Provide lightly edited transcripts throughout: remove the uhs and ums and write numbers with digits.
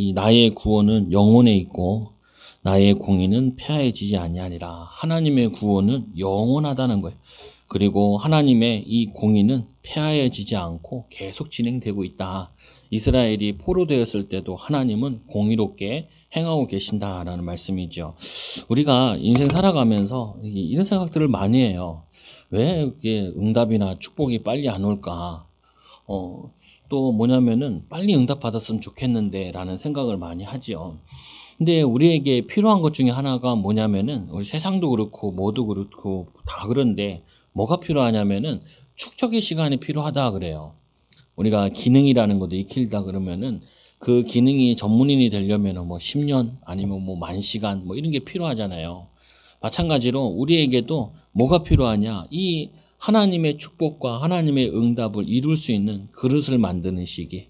이 나의 구원은 영혼에 있고 나의 공의는 폐하여지지 아니하리라. 하나님의 구원은 영원하다는 거예요. 그리고 하나님의 이 공의는 폐하여지지 않고 계속 진행되고 있다. 이스라엘이 포로되었을 때도 하나님은 공의롭게 행하고 계신다라는 말씀이죠. 우리가 인생 살아가면서 이런 생각들을 많이 해요. 왜 이게 응답이나 축복이 빨리 안 올까? 또 뭐냐면은 빨리 응답 받았으면 좋겠는데 라는 생각을 많이 하지요. 근데 우리에게 필요한 것 중에 하나가 뭐냐면은 우리 세상도 그렇고 뭐도 그렇고 다 그런데 뭐가 필요하냐면은 축적의 시간이 필요하다 그래요. 우리가 기능이라는 것도 익힐다 그러면은 그 기능이 전문인이 되려면은 뭐 10년 아니면 뭐 10,000시간 뭐 이런 게 필요하잖아요. 마찬가지로 우리에게도 뭐가 필요하냐? 이 하나님의 축복과 하나님의 응답을 이룰 수 있는 그릇을 만드는 시기.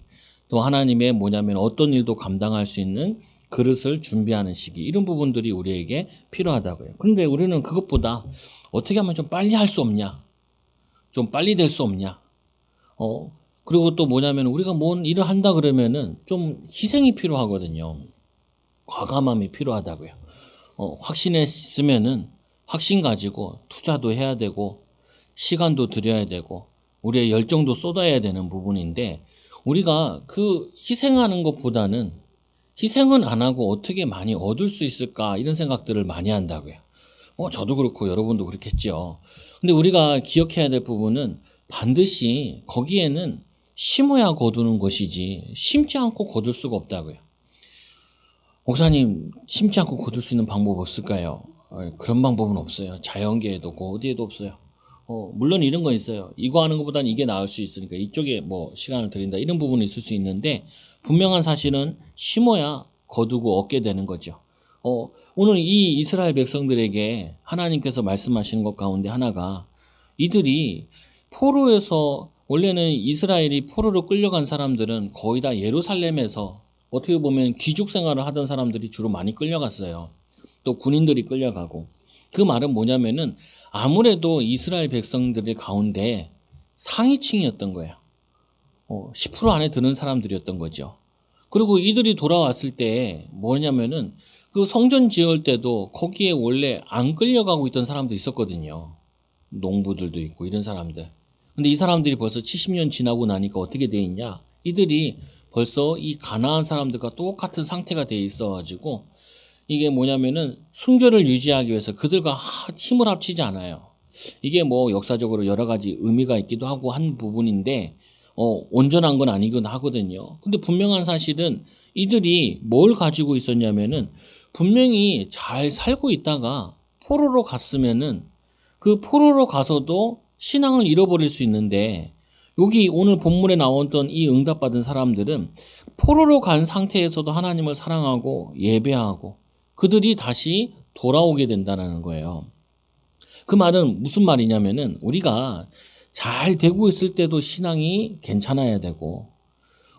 또 하나님의 뭐냐면 어떤 일도 감당할 수 있는 그릇을 준비하는 시기. 이런 부분들이 우리에게 필요하다고요. 그런데 우리는 그것보다 어떻게 하면 좀 빨리 할 수 없냐? 좀 빨리 될 수 없냐? 그리고 또 뭐냐면 우리가 뭔 일을 한다 그러면은 좀 희생이 필요하거든요. 과감함이 필요하다고요. 확신했으면은 확신 가지고 투자도 해야 되고 시간도 들여야 되고 우리의 열정도 쏟아야 되는 부분인데 우리가 그 희생하는 것보다는 희생은 안 하고 어떻게 많이 얻을 수 있을까 이런 생각들을 많이 한다고요. 저도 그렇고 여러분도 그렇겠죠. 근데 우리가 기억해야 될 부분은 반드시 거기에는 심어야 거두는 것이지 심지 않고 거둘 수가 없다고요. 목사님, 심지 않고 거둘 수 있는 방법 없을까요? 그런 방법은 없어요. 자연계에도 없고 어디에도 없어요. 물론 이런 건 있어요. 이거 하는 것보다는 이게 나을 수 있으니까 이쪽에 뭐 시간을 들인다 이런 부분이 있을 수 있는데 분명한 사실은 심어야 거두고 얻게 되는 거죠. 오늘 이 이스라엘 백성들에게 하나님께서 말씀하시는 것 가운데 하나가 이들이 포로에서 원래는 이스라엘이 포로로 끌려간 사람들은 거의 다 예루살렘에서 어떻게 보면 귀족 생활을 하던 사람들이 주로 많이 끌려갔어요. 또 군인들이 끌려가고 그 말은 뭐냐면은 아무래도 이스라엘 백성들의 가운데 상위층이었던 거예요. 10% 안에 드는 사람들이었던 거죠. 그리고 이들이 돌아왔을 때 뭐냐면은 그 성전 지을 때도 거기에 원래 안 끌려가고 있던 사람도 있었거든요. 농부들도 있고 이런 사람들. 근데 이 사람들이 벌써 70년 지나고 나니까 어떻게 돼 있냐? 이들이 벌써 이 가나안 사람들과 똑같은 상태가 돼 있어가지고 이게 뭐냐면은 순교를 유지하기 위해서 그들과 힘을 합치지 않아요. 이게 뭐 역사적으로 여러 가지 의미가 있기도 하고 한 부분인데 온전한 건 아니긴 하거든요. 근데 분명한 사실은 이들이 뭘 가지고 있었냐면은 분명히 잘 살고 있다가 포로로 갔으면은 그 포로로 가서도 신앙을 잃어버릴 수 있는데 여기 오늘 본문에 나왔던 이 응답받은 사람들은 포로로 간 상태에서도 하나님을 사랑하고 예배하고 그들이 다시 돌아오게 된다는 거예요. 그 말은 무슨 말이냐면은 우리가 잘 되고 있을 때도 신앙이 괜찮아야 되고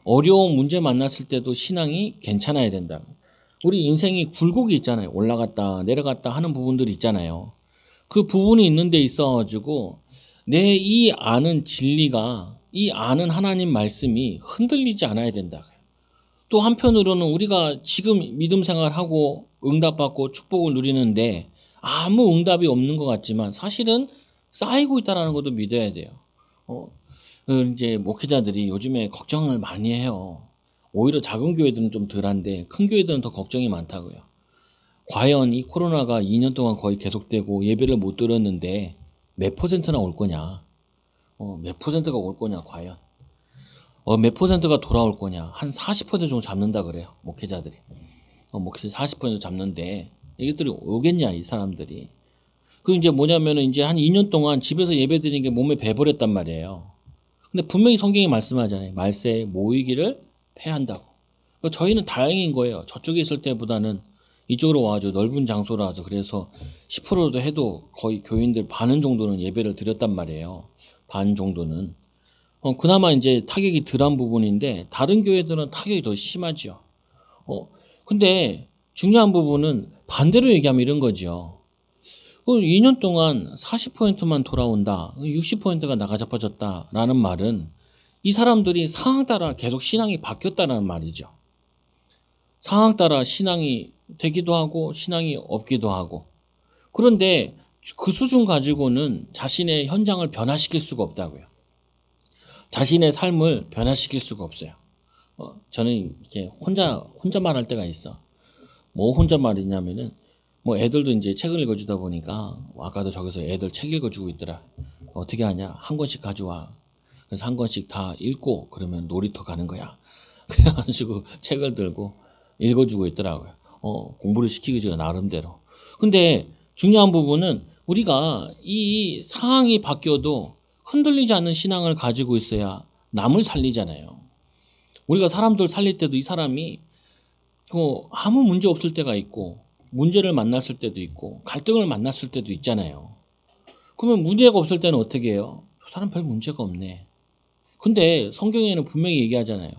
어려운 문제 만났을 때도 신앙이 괜찮아야 된다. 우리 인생이 굴곡이 있잖아요. 올라갔다 내려갔다 하는 부분들이 있잖아요. 그 부분이 있는 데 있어가지고 내 이 아는 진리가 이 아는 하나님 말씀이 흔들리지 않아야 된다. 또 한편으로는 우리가 지금 믿음 생활하고 응답받고 축복을 누리는데 아무 응답이 없는 것 같지만 사실은 쌓이고 있다는 것도 믿어야 돼요. 이제 목회자들이 요즘에 걱정을 많이 해요. 오히려 작은 교회들은 좀 덜한데 큰 교회들은 더 걱정이 많다고요. 과연 이 코로나가 2년 동안 거의 계속되고 예배를 못 들었는데 몇 퍼센트나 올 거냐? 몇 퍼센트가 올 거냐, 과연? 몇 퍼센트가 돌아올 거냐? 한 40% 정도 잡는다 그래요, 목회자들이. 목회자 40% 잡는데 이것들이 오겠냐, 이 사람들이. 그 이제 뭐냐면은 이제 한 2년 동안 집에서 예배 드리는 게 몸에 배버렸단 말이에요. 근데 분명히 성경이 말씀하잖아요. 말세에 모이기를 패한다고. 저희는 다행인 거예요. 저쪽에 있을 때보다는 이쪽으로 와가지고 넓은 장소로 와서 그래서 10%도 해도 거의 교인들 반은 정도는 예배를 드렸단 말이에요. 반 정도는. 그나마 이제 타격이 덜한 부분인데 다른 교회들은 타격이 더 심하죠. 근데 중요한 부분은 반대로 얘기하면 이런 거죠. 2년 동안 40%만 돌아온다. 60%가 나가자빠졌다라는 말은 이 사람들이 상황 따라 계속 신앙이 바뀌었다는 말이죠. 상황 따라 신앙이 되기도 하고 신앙이 없기도 하고. 그런데 그 수준 가지고는 자신의 현장을 변화시킬 수가 없다고요. 자신의 삶을 변화시킬 수가 없어요. 저는 이렇게 혼자 말할 때가 있어. 뭐 혼자 말이냐면은 뭐 애들도 이제 책을 읽어주다 보니까 아까도 저기서 애들 책 읽어주고 있더라. 어떻게 하냐? 한 권씩 가져와. 그래서 한 권씩 다 읽고 그러면 놀이터 가는 거야. 그래가지고 책을 들고 읽어주고 있더라고요. 공부를 시키기죠, 나름대로. 근데 중요한 부분은 우리가 이 상황이 바뀌어도 흔들리지 않는 신앙을 가지고 있어야 남을 살리잖아요. 우리가 사람들 살릴 때도 이 사람이 아무 문제 없을 때가 있고 문제를 만났을 때도 있고 갈등을 만났을 때도 있잖아요. 그러면 문제가 없을 때는 어떻게 해요? 저 사람 별 문제가 없네. 근데 성경에는 분명히 얘기하잖아요.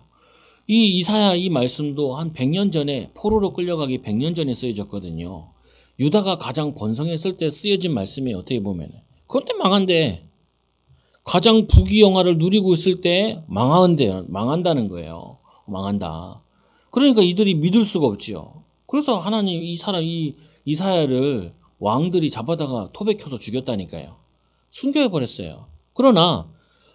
이 이사야 이 말씀도 한 100년 전에 포로로 끌려가기 100년 전에 쓰여졌거든요. 유다가 가장 번성했을 때 쓰여진 말씀이 어떻게 보면 그때 망한데 가장 부귀영화를 누리고 있을 때 망한다는 거예요. 망한다. 그러니까 이들이 믿을 수가 없지요. 그래서 하나님 이사야를 왕들이 잡아다가 토백혀서 죽였다니까요. 순교해버렸어요. 그러나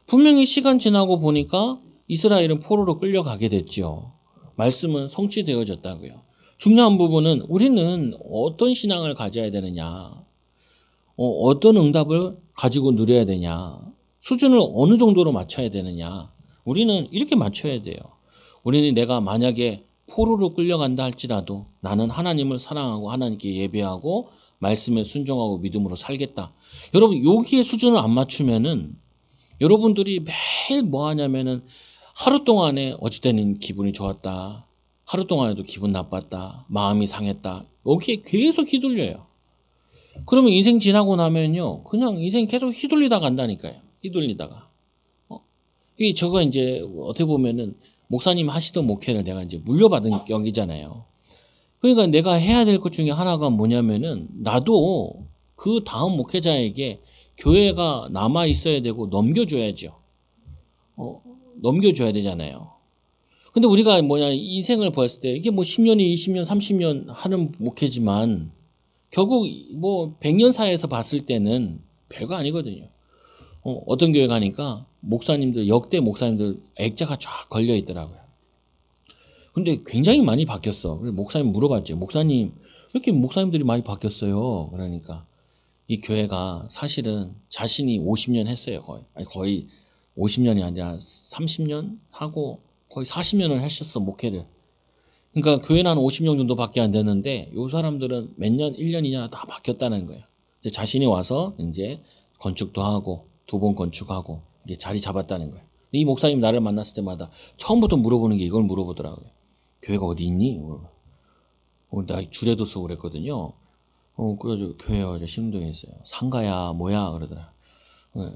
분명히 시간 지나고 보니까 이스라엘은 포로로 끌려가게 됐죠. 말씀은 성취되어졌다고요. 중요한 부분은 우리는 어떤 신앙을 가져야 되느냐, 어떤 응답을 가지고 누려야 되냐, 수준을 어느 정도로 맞춰야 되느냐. 우리는 이렇게 맞춰야 돼요. 우리는 내가 만약에 포로로 끌려간다 할지라도 나는 하나님을 사랑하고 하나님께 예배하고 말씀에 순종하고 믿음으로 살겠다. 여러분 여기에 수준을 안 맞추면은 여러분들이 매일 뭐 하냐면은 하루 동안에 어찌되는 기분이 좋았다. 하루 동안에도 기분 나빴다. 마음이 상했다. 여기에 계속 휘둘려요. 그러면 인생 지나고 나면요. 그냥 인생 계속 휘둘리다 간다니까요. 휘둘리다가. 이 저거 이제 어떻게 보면은 목사님 하시던 목회를 내가 이제 물려받은 격이잖아요. 그러니까 내가 해야 될 것 중에 하나가 뭐냐면은 나도 그 다음 목회자에게 교회가 남아 있어야 되고 넘겨줘야죠. 넘겨줘야 되잖아요. 근데 우리가 인생을 봤을 때 이게 뭐 10년이 20년, 30년 하는 목회지만 결국 뭐 100년 사이에서 봤을 때는 별거 아니거든요. 어떤 교회 가니까 목사님들, 역대 목사님들 액자가 쫙 걸려 있더라고요. 근데 굉장히 많이 바뀌었어. 그래서 목사님 물어봤죠. 목사님, 왜 이렇게 목사님들이 많이 바뀌었어요? 그러니까 이 교회가 사실은 자신이 50년 했어요. 거의 50년이 아니라 30년 하고 거의 40년을 하셨어, 목회를. 그러니까 교회는 한 50년 정도밖에 안 됐는데 요 사람들은 몇 년, 1년이냐 다 바뀌었다는 거예요. 이제 자신이 와서 이제 건축도 하고 2번 건축하고 이게 자리 잡았다는 거예요. 이 목사님 나를 만났을 때마다 처음부터 물어보는 게 이걸 물어보더라고요. 교회가 어디 있니? 나 줄에도 쓰고 그랬거든요. 그래가지고 교회가 어제 신동에 있어요. 상가야 뭐야 그러더라.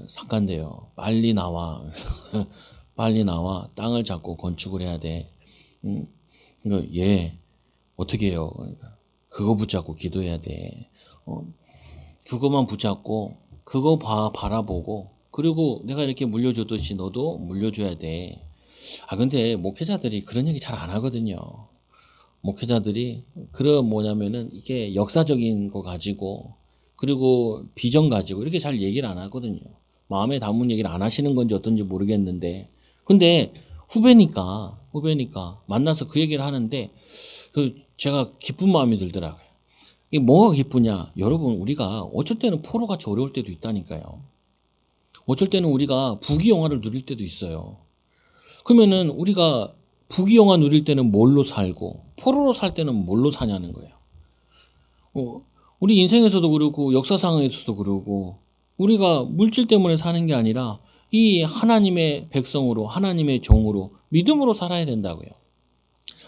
상가인데요. 빨리 나와. 빨리 나와. 땅을 잡고 건축을 해야 돼. 그러니까 얘 어떻게 해요? 그러니까 그거 붙잡고 기도해야 돼. 그거만 붙잡고 그거 바라보고 그리고 내가 이렇게 물려줬듯이 너도 물려줘야 돼. 근데 목회자들이 그런 얘기 잘 안 하거든요. 목회자들이 뭐냐면은 이게 역사적인 거 가지고 그리고 비전 가지고 이렇게 잘 얘기를 안 하거든요. 마음에 담은 얘기를 안 하시는 건지 어떤지 모르겠는데 근데 후배니까 만나서 그 얘기를 하는데 제가 기쁜 마음이 들더라고요. 이게 뭐가 기쁘냐? 여러분 우리가 어쩔 때는 포로같이 어려울 때도 있다니까요. 어쩔 때는 우리가 부귀영화를 누릴 때도 있어요. 그러면은 우리가 부귀영화 누릴 때는 뭘로 살고 포로로 살 때는 뭘로 사냐는 거예요. 우리 인생에서도 그렇고 역사상에서도 그렇고 우리가 물질 때문에 사는 게 아니라 이 하나님의 백성으로 하나님의 종으로 믿음으로 살아야 된다고요.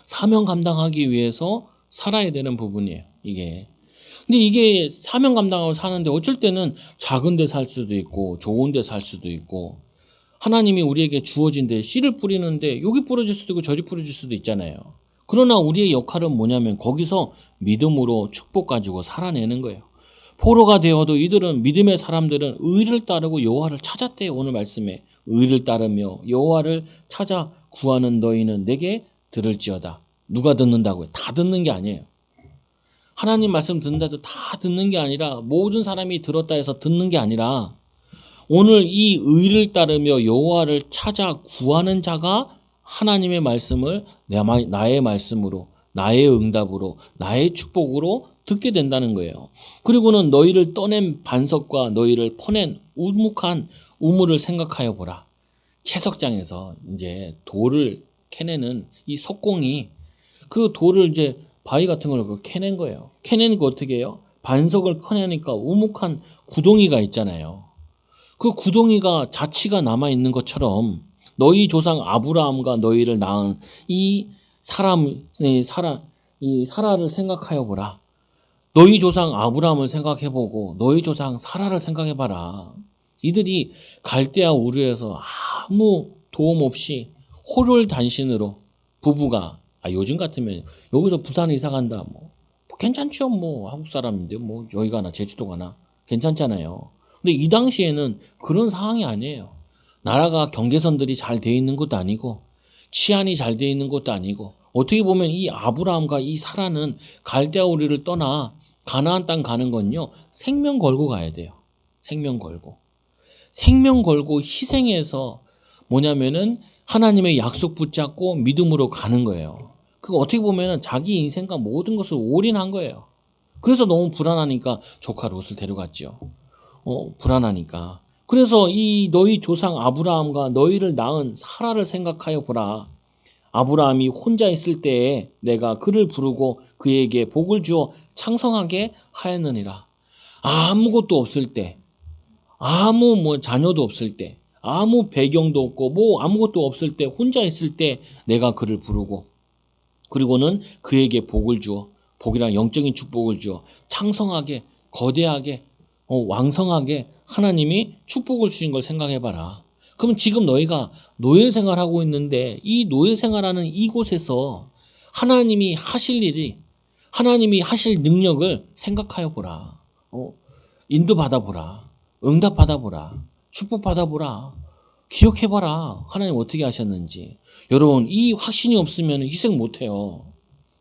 사명 감당하기 위해서 살아야 되는 부분이에요. 이게. 근데 이게 사명 감당하고 사는데 어쩔 때는 작은 데 살 수도 있고 좋은 데 살 수도 있고 하나님이 우리에게 주어진 데 씨를 뿌리는데 여기 뿌려질 수도 있고 저리 뿌려질 수도 있잖아요. 그러나 우리의 역할은 뭐냐면 거기서 믿음으로 축복 가지고 살아내는 거예요. 포로가 되어도 이들은 믿음의 사람들은 의를 따르고 여호와를 찾았대요. 오늘 말씀에 의를 따르며 여호와를 찾아 구하는 너희는 내게 들을지어다. 누가 듣는다고요? 다 듣는 게 아니에요. 하나님 말씀 듣는다 해도 다 듣는 게 아니라 모든 사람이 들었다 해서 듣는 게 아니라 오늘 이 의를 따르며 여호와를 찾아 구하는 자가 하나님의 말씀을 나의 말씀으로, 나의 응답으로, 나의 축복으로 듣게 된다는 거예요. 그리고는 너희를 떠낸 반석과 너희를 퍼낸 우묵한 우물을 생각하여 보라. 채석장에서 이제 돌을 캐내는 이 석공이 그 돌을 이제 바위 같은 걸 캐낸 거예요. 캐내는 거 어떻게 해요? 반석을 커내니까 우묵한 구덩이가 있잖아요. 그 구덩이가 자취가 남아있는 것처럼 너희 조상 아브라함과 너희를 낳은 이 사라를 생각하여 보라. 너희 조상 아브라함을 생각해보고 너희 조상 사라를 생각해봐라. 이들이 갈대아 우르에서 아무 도움 없이 홀홀단신으로 부부가 요즘 같으면 여기서 부산 이사 간다 뭐 괜찮죠. 뭐 한국 사람인데 뭐 여기 가나 제주도 가나 괜찮잖아요. 근데 이 당시에는 그런 상황이 아니에요. 나라가 경계선들이 잘 돼 있는 것도 아니고 치안이 잘 돼 있는 것도 아니고 어떻게 보면 이 아브라함과 이 사라는 갈대아 우르를 떠나 가나안 땅 가는 건요. 생명 걸고 가야 돼요. 생명 걸고. 생명 걸고 희생해서 뭐냐면은 하나님의 약속 붙잡고 믿음으로 가는 거예요. 그거 어떻게 보면은 자기 인생과 모든 것을 올인한 거예요. 그래서 너무 불안하니까 조카 롯을 데려갔죠. 불안하니까. 그래서 이 너희 조상 아브라함과 너희를 낳은 사라를 생각하여 보라. 아브라함이 혼자 있을 때에 내가 그를 부르고 그에게 복을 주어 창성하게 하였느니라. 아무것도 없을 때, 아무 자녀도 없을 때, 아무 배경도 없고 뭐 아무것도 없을 때 혼자 있을 때 내가 그를 부르고 그리고는 그에게 복을 주어 복이란 영적인 축복을 주어 창성하게 거대하게 왕성하게 하나님이 축복을 주신 걸 생각해봐라. 그럼 지금 너희가 노예 생활하고 있는데 이 노예 생활하는 이곳에서 하나님이 하실 일이 하나님이 하실 능력을 생각하여 보라. 인도 받아보라. 응답 받아보라. 축복 받아보라. 기억해봐라. 하나님 어떻게 하셨는지. 여러분 이 확신이 없으면 희생 못해요.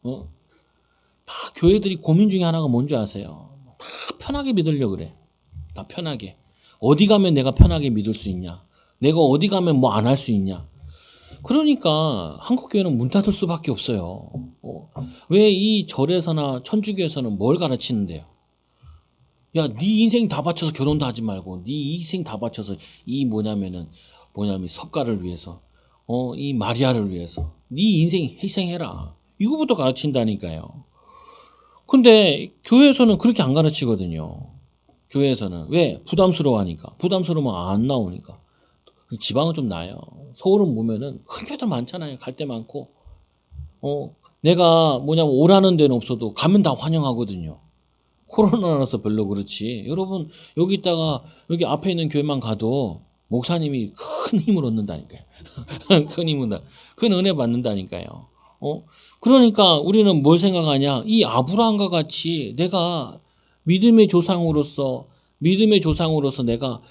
다 교회들이 고민 중에 하나가 뭔지 아세요? 다 편하게 믿으려고 그래. 다 편하게. 어디 가면 내가 편하게 믿을 수 있냐? 내가 어디 가면 뭐 안 할 수 있냐? 그러니까 한국 교회는 문 닫을 수밖에 없어요. 왜 이 절에서나 천주교에서는 뭘 가르치는데요? 야, 네 인생 다 바쳐서 결혼도 하지 말고, 네 인생 다 바쳐서 이 뭐냐면 석가를 위해서, 이 마리아를 위해서, 네 인생 희생해라. 이거부터 가르친다니까요. 근데 교회에서는 그렇게 안 가르치거든요. 교회에서는 왜? 부담스러워하니까. 부담스러우면 안 나오니까. 지방은 좀 나아요. 서울은 보면은 큰 교회들 많잖아요. 갈 데 많고. 내가 오라는 데는 없어도 가면 다 환영하거든요. 코로나라서 별로 그렇지. 여러분 여기 있다가 여기 앞에 있는 교회만 가도 목사님이 큰 힘을 얻는다니까요. 큰 힘을 큰 은혜 받는다니까요. 그러니까 우리는 뭘 생각하냐? 이 아브라함과 같이 내가 믿음의 조상으로서 내가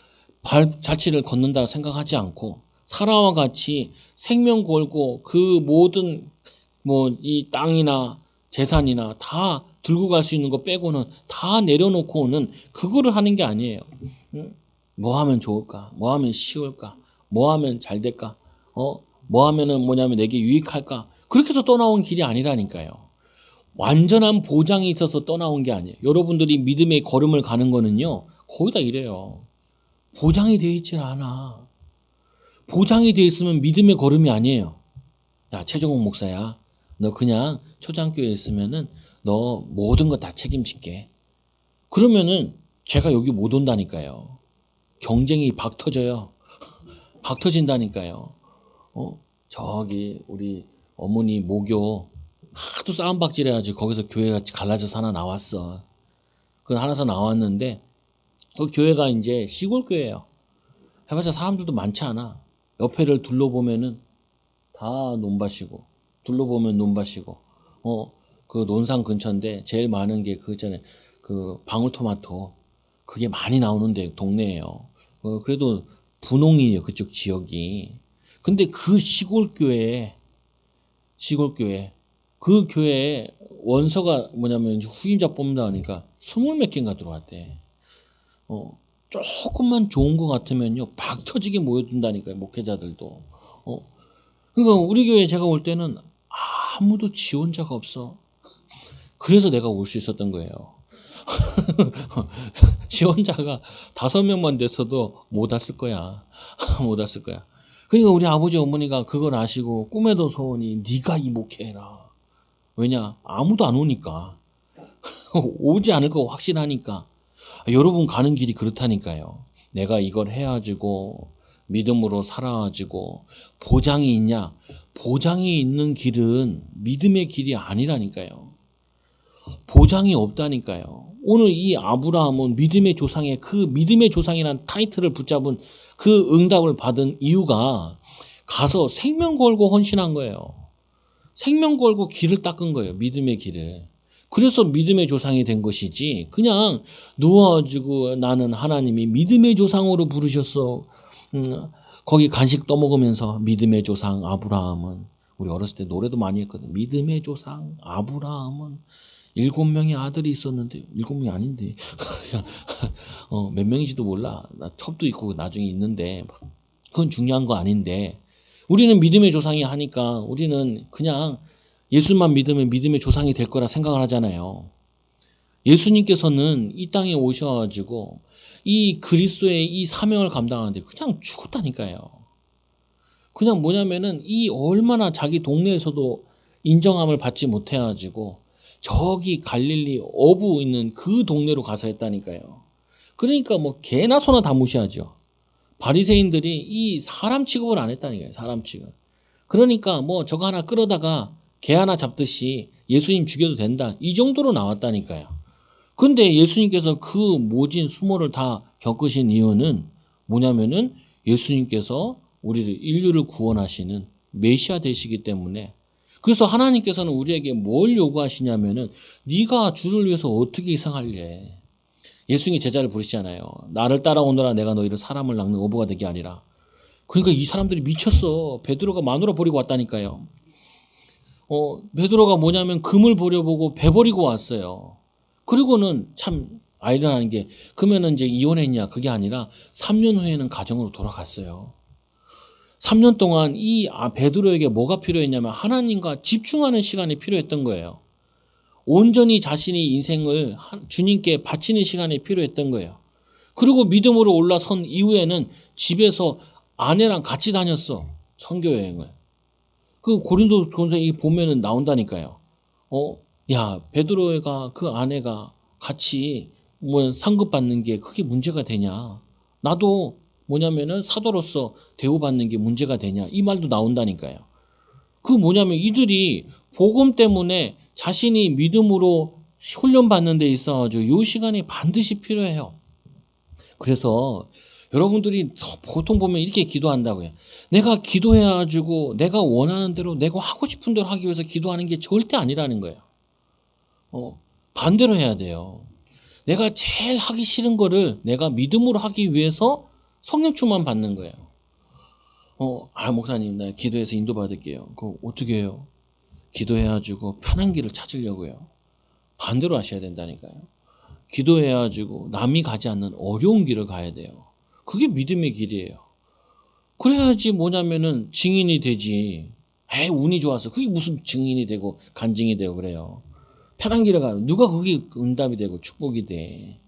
자취를 걷는다 생각하지 않고 사라와 같이 생명 걸고 그 모든 이 땅이나 재산이나 다 들고 갈 수 있는 거 빼고는 다 내려놓고는 그거를 하는 게 아니에요. 뭐 하면 좋을까? 뭐 하면 쉬울까? 뭐 하면 잘 될까? 뭐 하면은 내게 유익할까? 그렇게 해서 떠나온 길이 아니라니까요. 완전한 보장이 있어서 떠나온 게 아니에요. 여러분들이 믿음의 걸음을 가는 거는요. 거의 다 이래요. 보장이 되어 있질 않아. 보장이 되어 있으면 믿음의 걸음이 아니에요. 야, 최정옥 목사야. 너 그냥 초장교회에 있으면은 너 모든 거 다 책임질게. 그러면은 제가 여기 못 온다니까요. 경쟁이 박 터져요. 박 터진다니까요. 저기 우리 어머니 모교 하도 싸움박질 해가지고 거기서 교회가 갈라져서 하나 나왔어. 그 하나서 나왔는데 그 교회가 이제 시골 교회예요. 해봤자 사람들도 많지 않아. 옆에를 둘러보면은 다 논밭이고 둘러보면 논밭이고 그 논산 근처인데 제일 많은 게 그 있잖아요. 그 방울토마토 그게 많이 나오는 데 동네예요. 그래도 분홍이에요. 그쪽 지역이. 근데 그 시골 교회 그 교회에 원서가 뭐냐면 이제 후임자 뽑는다 하니까 20몇 개인가 들어왔대. 조금만 좋은 거 같으면요 박 터지게 모여든다니까요, 목회자들도. 그러니까 우리 교회 제가 올 때는 아무도 지원자가 없어. 그래서 내가 올 수 있었던 거예요. 지원자가 5명만 됐어도 못 왔을 거야. 못 왔을 거야. 그러니까 우리 아버지 어머니가 그걸 아시고 꿈에도 소원이 네가 이 목회해라. 왜냐? 아무도 안 오니까. 오지 않을 거 확실하니까. 여러분 가는 길이 그렇다니까요. 내가 이걸 해야지고 믿음으로 살아가지고 보장이 있냐? 보장이 있는 길은 믿음의 길이 아니라니까요. 보장이 없다니까요. 오늘 이 아브라함은 믿음의 조상의 그 믿음의 조상이라는 타이틀을 붙잡은 그 응답을 받은 이유가 가서 생명 걸고 헌신한 거예요. 생명 걸고 길을 닦은 거예요. 믿음의 길을. 그래서 믿음의 조상이 된 것이지 그냥 누워가지고 나는 하나님이 믿음의 조상으로 부르셨어. 거기 간식 떠먹으면서 믿음의 조상 아브라함은 우리 어렸을 때 노래도 많이 했거든. 믿음의 조상 아브라함은 7명의 아들이 있었는데 7명이 아닌데 몇 명인지도 몰라. 나 첩도 있고 나중에 있는데 그건 중요한 거 아닌데 우리는 믿음의 조상이 하니까 우리는 그냥 예수만 믿으면 믿음의 조상이 될 거라 생각을 하잖아요. 예수님께서는 이 땅에 오셔가지고 이 그리스도의 이 사명을 감당하는데 그냥 죽었다니까요. 그냥 뭐냐면은 이 얼마나 자기 동네에서도 인정함을 받지 못해가지고 저기 갈릴리 어부 있는 그 동네로 가서 했다니까요. 그러니까 뭐 개나 소나 다 무시하죠. 바리새인들이 이 사람 취급을 안 했다니까요. 사람 취급. 그러니까 뭐 저거 하나 끌어다가 개 하나 잡듯이 예수님 죽여도 된다. 이 정도로 나왔다니까요. 근데 예수님께서 그 모진 수모를 다 겪으신 이유는 뭐냐면은 예수님께서 우리를 인류를 구원하시는 메시아 되시기 때문에 그래서 하나님께서는 우리에게 뭘 요구하시냐면은 네가 주를 위해서 어떻게 희생할래? 예수님이 제자를 부르시잖아요. 나를 따라오너라 내가 너희를 사람을 낚는 어부가 되게 아니라. 그러니까 이 사람들이 미쳤어. 베드로가 마누라 버리고 왔다니까요. 베드로가 뭐냐면 금을 버려보고 배 버리고 왔어요. 그리고는 참 아이러니한 게 그러면은 이제 이혼했냐 그게 아니라 3년 후에는 가정으로 돌아갔어요. 3년 동안 이 베드로에게 뭐가 필요했냐면 하나님과 집중하는 시간이 필요했던 거예요. 온전히 자신의 인생을 주님께 바치는 시간이 필요했던 거예요. 그리고 믿음으로 올라선 이후에는 집에서 아내랑 같이 다녔어. 선교 여행을. 그 고린도전서에 보면은 나온다니까요. 야, 베드로가 그 아내가 같이 뭐 상급 받는 게 그게 문제가 되냐? 나도 뭐냐면은 사도로서 대우받는 게 문제가 되냐? 이 말도 나온다니까요. 그 뭐냐면 이들이 복음 때문에 자신이 믿음으로 훈련받는 데 있어가지고 이 시간이 반드시 필요해요. 그래서 여러분들이 보통 보면 이렇게 기도한다고요. 내가 기도해가지고 내가 원하는 대로 내가 하고 싶은 대로 하기 위해서 기도하는 게 절대 아니라는 거예요. 반대로 해야 돼요. 내가 제일 하기 싫은 거를 내가 믿음으로 하기 위해서 성령 충만 받는 거예요. 목사님, 나 기도해서 인도받을게요. 그거 어떻게 해요? 기도해가지고 편한 길을 찾으려고요. 반대로 하셔야 된다니까요. 기도해가지고 남이 가지 않는 어려운 길을 가야 돼요. 그게 믿음의 길이에요. 그래야지 뭐냐면은 증인이 되지. 운이 좋아서 그게 무슨 증인이 되고 간증이 되고 그래요. 편한 길을 가요. 누가 그게 응답이 되고 축복이 돼.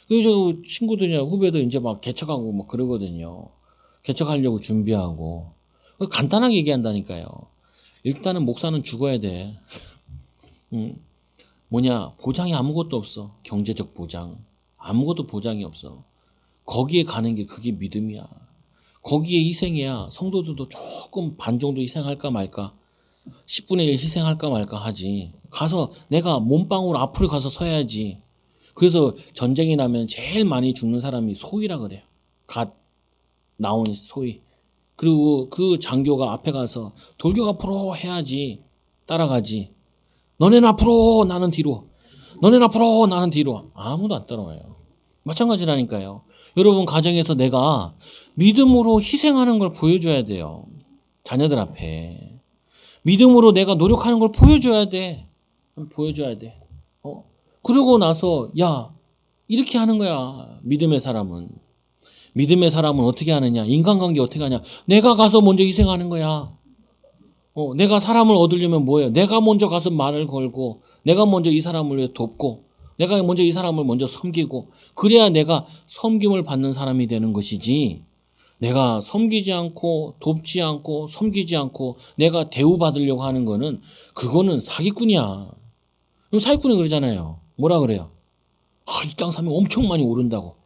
그래서 친구들이나 후배들 이제 막 개척하고 막 그러거든요. 개척하려고 준비하고. 간단하게 얘기한다니까요. 일단은 목사는 죽어야 돼. 보장이 아무것도 없어. 경제적 보장. 아무것도 보장이 없어. 거기에 가는 게 그게 믿음이야. 거기에 희생해야 성도들도 조금 반 정도 희생할까 말까. 10분의 1 희생할까 말까 하지. 가서 내가 몸빵으로 앞으로 가서 서야지. 그래서 전쟁이 나면 제일 많이 죽는 사람이 소위라 그래요. 갓 나온 소위. 그리고 그 장교가 앞에 가서 돌격 앞으로 해야지. 따라가지. 너네는 앞으로 나는 뒤로. 너네는 앞으로 나는 뒤로. 아무도 안 따라와요. 마찬가지라니까요. 여러분 가정에서 내가 믿음으로 희생하는 걸 보여줘야 돼요. 자녀들 앞에. 믿음으로 내가 노력하는 걸 보여줘야 돼. 보여줘야 돼. 그러고 나서 야 이렇게 하는 거야. 믿음의 사람은. 믿음의 사람은 어떻게 하느냐? 인간관계 어떻게 하냐? 내가 가서 먼저 희생하는 거야. 내가 사람을 얻으려면 뭐예요? 내가 먼저 가서 말을 걸고 내가 먼저 이 사람을 위해 돕고 내가 먼저 이 사람을 먼저 섬기고 그래야 내가 섬김을 받는 사람이 되는 것이지 내가 섬기지 않고 돕지 않고 섬기지 않고 내가 대우받으려고 하는 거는 그거는 사기꾼이야. 사기꾼이 그러잖아요. 뭐라 그래요? 이 땅 사면 엄청 많이 오른다고.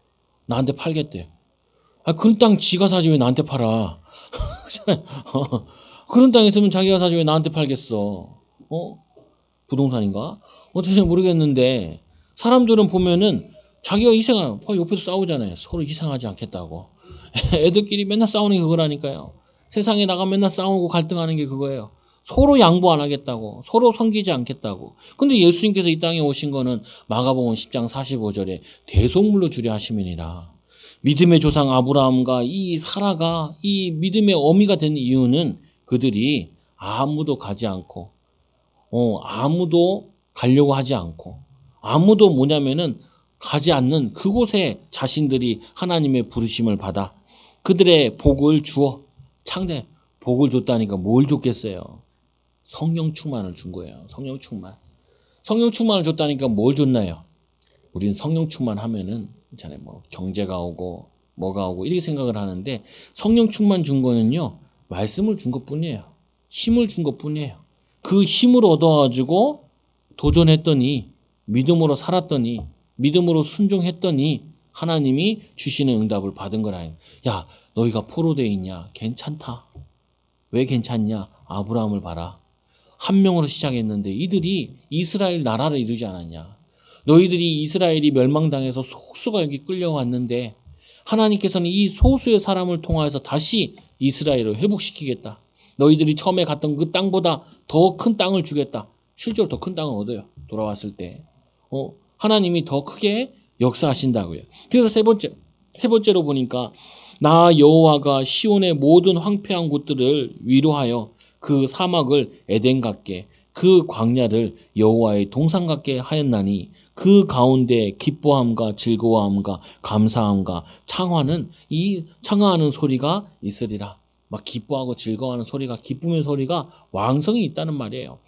나한테 팔겠대. 그런 땅 지가 사지 왜 나한테 팔아? 그런 땅 있으면 자기가 사지 왜 나한테 팔겠어? 부동산인가? 어떻게 모르겠는데 사람들은 보면은 자기가 희생하는 옆에서 싸우잖아요. 서로 희생하지 않겠다고. 애들끼리 맨날 싸우는 게 그거라니까요. 세상에 나가 맨날 싸우고 갈등하는 게 그거예요. 서로 양보 안 하겠다고. 서로 섬기지 않겠다고. 근데 예수님께서 이 땅에 오신 거는 마가복음 10장 45절에 대속물로 주려 하심이니라. 믿음의 조상 아브라함과 이 사라가 이 믿음의 어미가 된 이유는 그들이 아무도 가지 않고 아무도 가려고 하지 않고 아무도 뭐냐면은 가지 않는 그곳에 자신들이 하나님의 부르심을 받아 그들의 복을 주어 창대 복을 줬다니까 뭘 줬겠어요? 성령 충만을 준 거예요. 성령 충만. 성령 충만을 줬다니까 뭘 줬나요? 우린 성령 충만하면은 있잖아요. 뭐 경제가 오고 뭐가 오고 이렇게 생각을 하는데 성령 충만 준 거는요. 말씀을 준 것뿐이에요. 힘을 준 것뿐이에요. 그 힘을 얻어가지고 도전했더니 믿음으로 살았더니 믿음으로 순종했더니 하나님이 주시는 응답을 받은 거라요. 야 너희가 포로되어 있냐? 괜찮다. 왜 괜찮냐? 아브라함을 봐라. 한 명으로 시작했는데 이들이 이스라엘 나라를 이루지 않았냐? 너희들이 이스라엘이 멸망당해서 소수가 여기 끌려왔는데 하나님께서는 이 소수의 사람을 통하여서 다시 이스라엘을 회복시키겠다. 너희들이 처음에 갔던 그 땅보다 더 큰 땅을 주겠다. 실제로 더 큰 땅을 얻어요. 돌아왔을 때. 하나님이 더 크게 역사하신다고요. 그래서 세 번째로 보니까 나 여호와가 시온의 모든 황폐한 곳들을 위로하여 그 사막을 에덴 같게 그 광야를 여호와의 동산 같게 하였나니 그 가운데 기뻐함과 즐거워함과 감사함과 창화하는 소리가 있으리라. 막 기뻐하고 즐거워하는 소리가 기쁨의 소리가 왕성히 있다는 말이에요.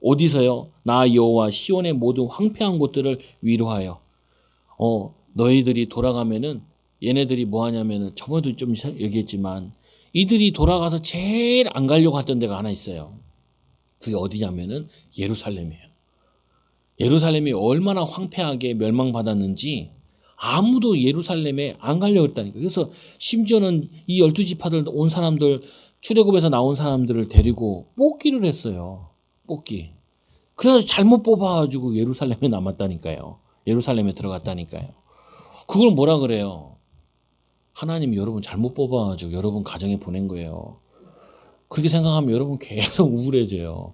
어디서요? 나 여호와 시온의 모든 황폐한 곳들을 위로하여 너희들이 돌아가면은 얘네들이 뭐 하냐면은 저번에도 좀 얘기했지만 이들이 돌아가서 제일 안 가려고 했던 데가 하나 있어요. 그게 어디냐면은 예루살렘이에요. 예루살렘이 얼마나 황폐하게 멸망받았는지 아무도 예루살렘에 안 가려고 했다니까. 그래서 심지어는 이 12지파들 온 사람들 출애굽에서 나온 사람들을 데리고 뽑기를 했어요. 뽑기. 그래서 잘못 뽑아가지고 예루살렘에 남았다니까요. 예루살렘에 들어갔다니까요. 그걸 뭐라 그래요? 하나님이 여러분 잘못 뽑아가지고 여러분 가정에 보낸 거예요. 그렇게 생각하면 여러분 계속 우울해져요.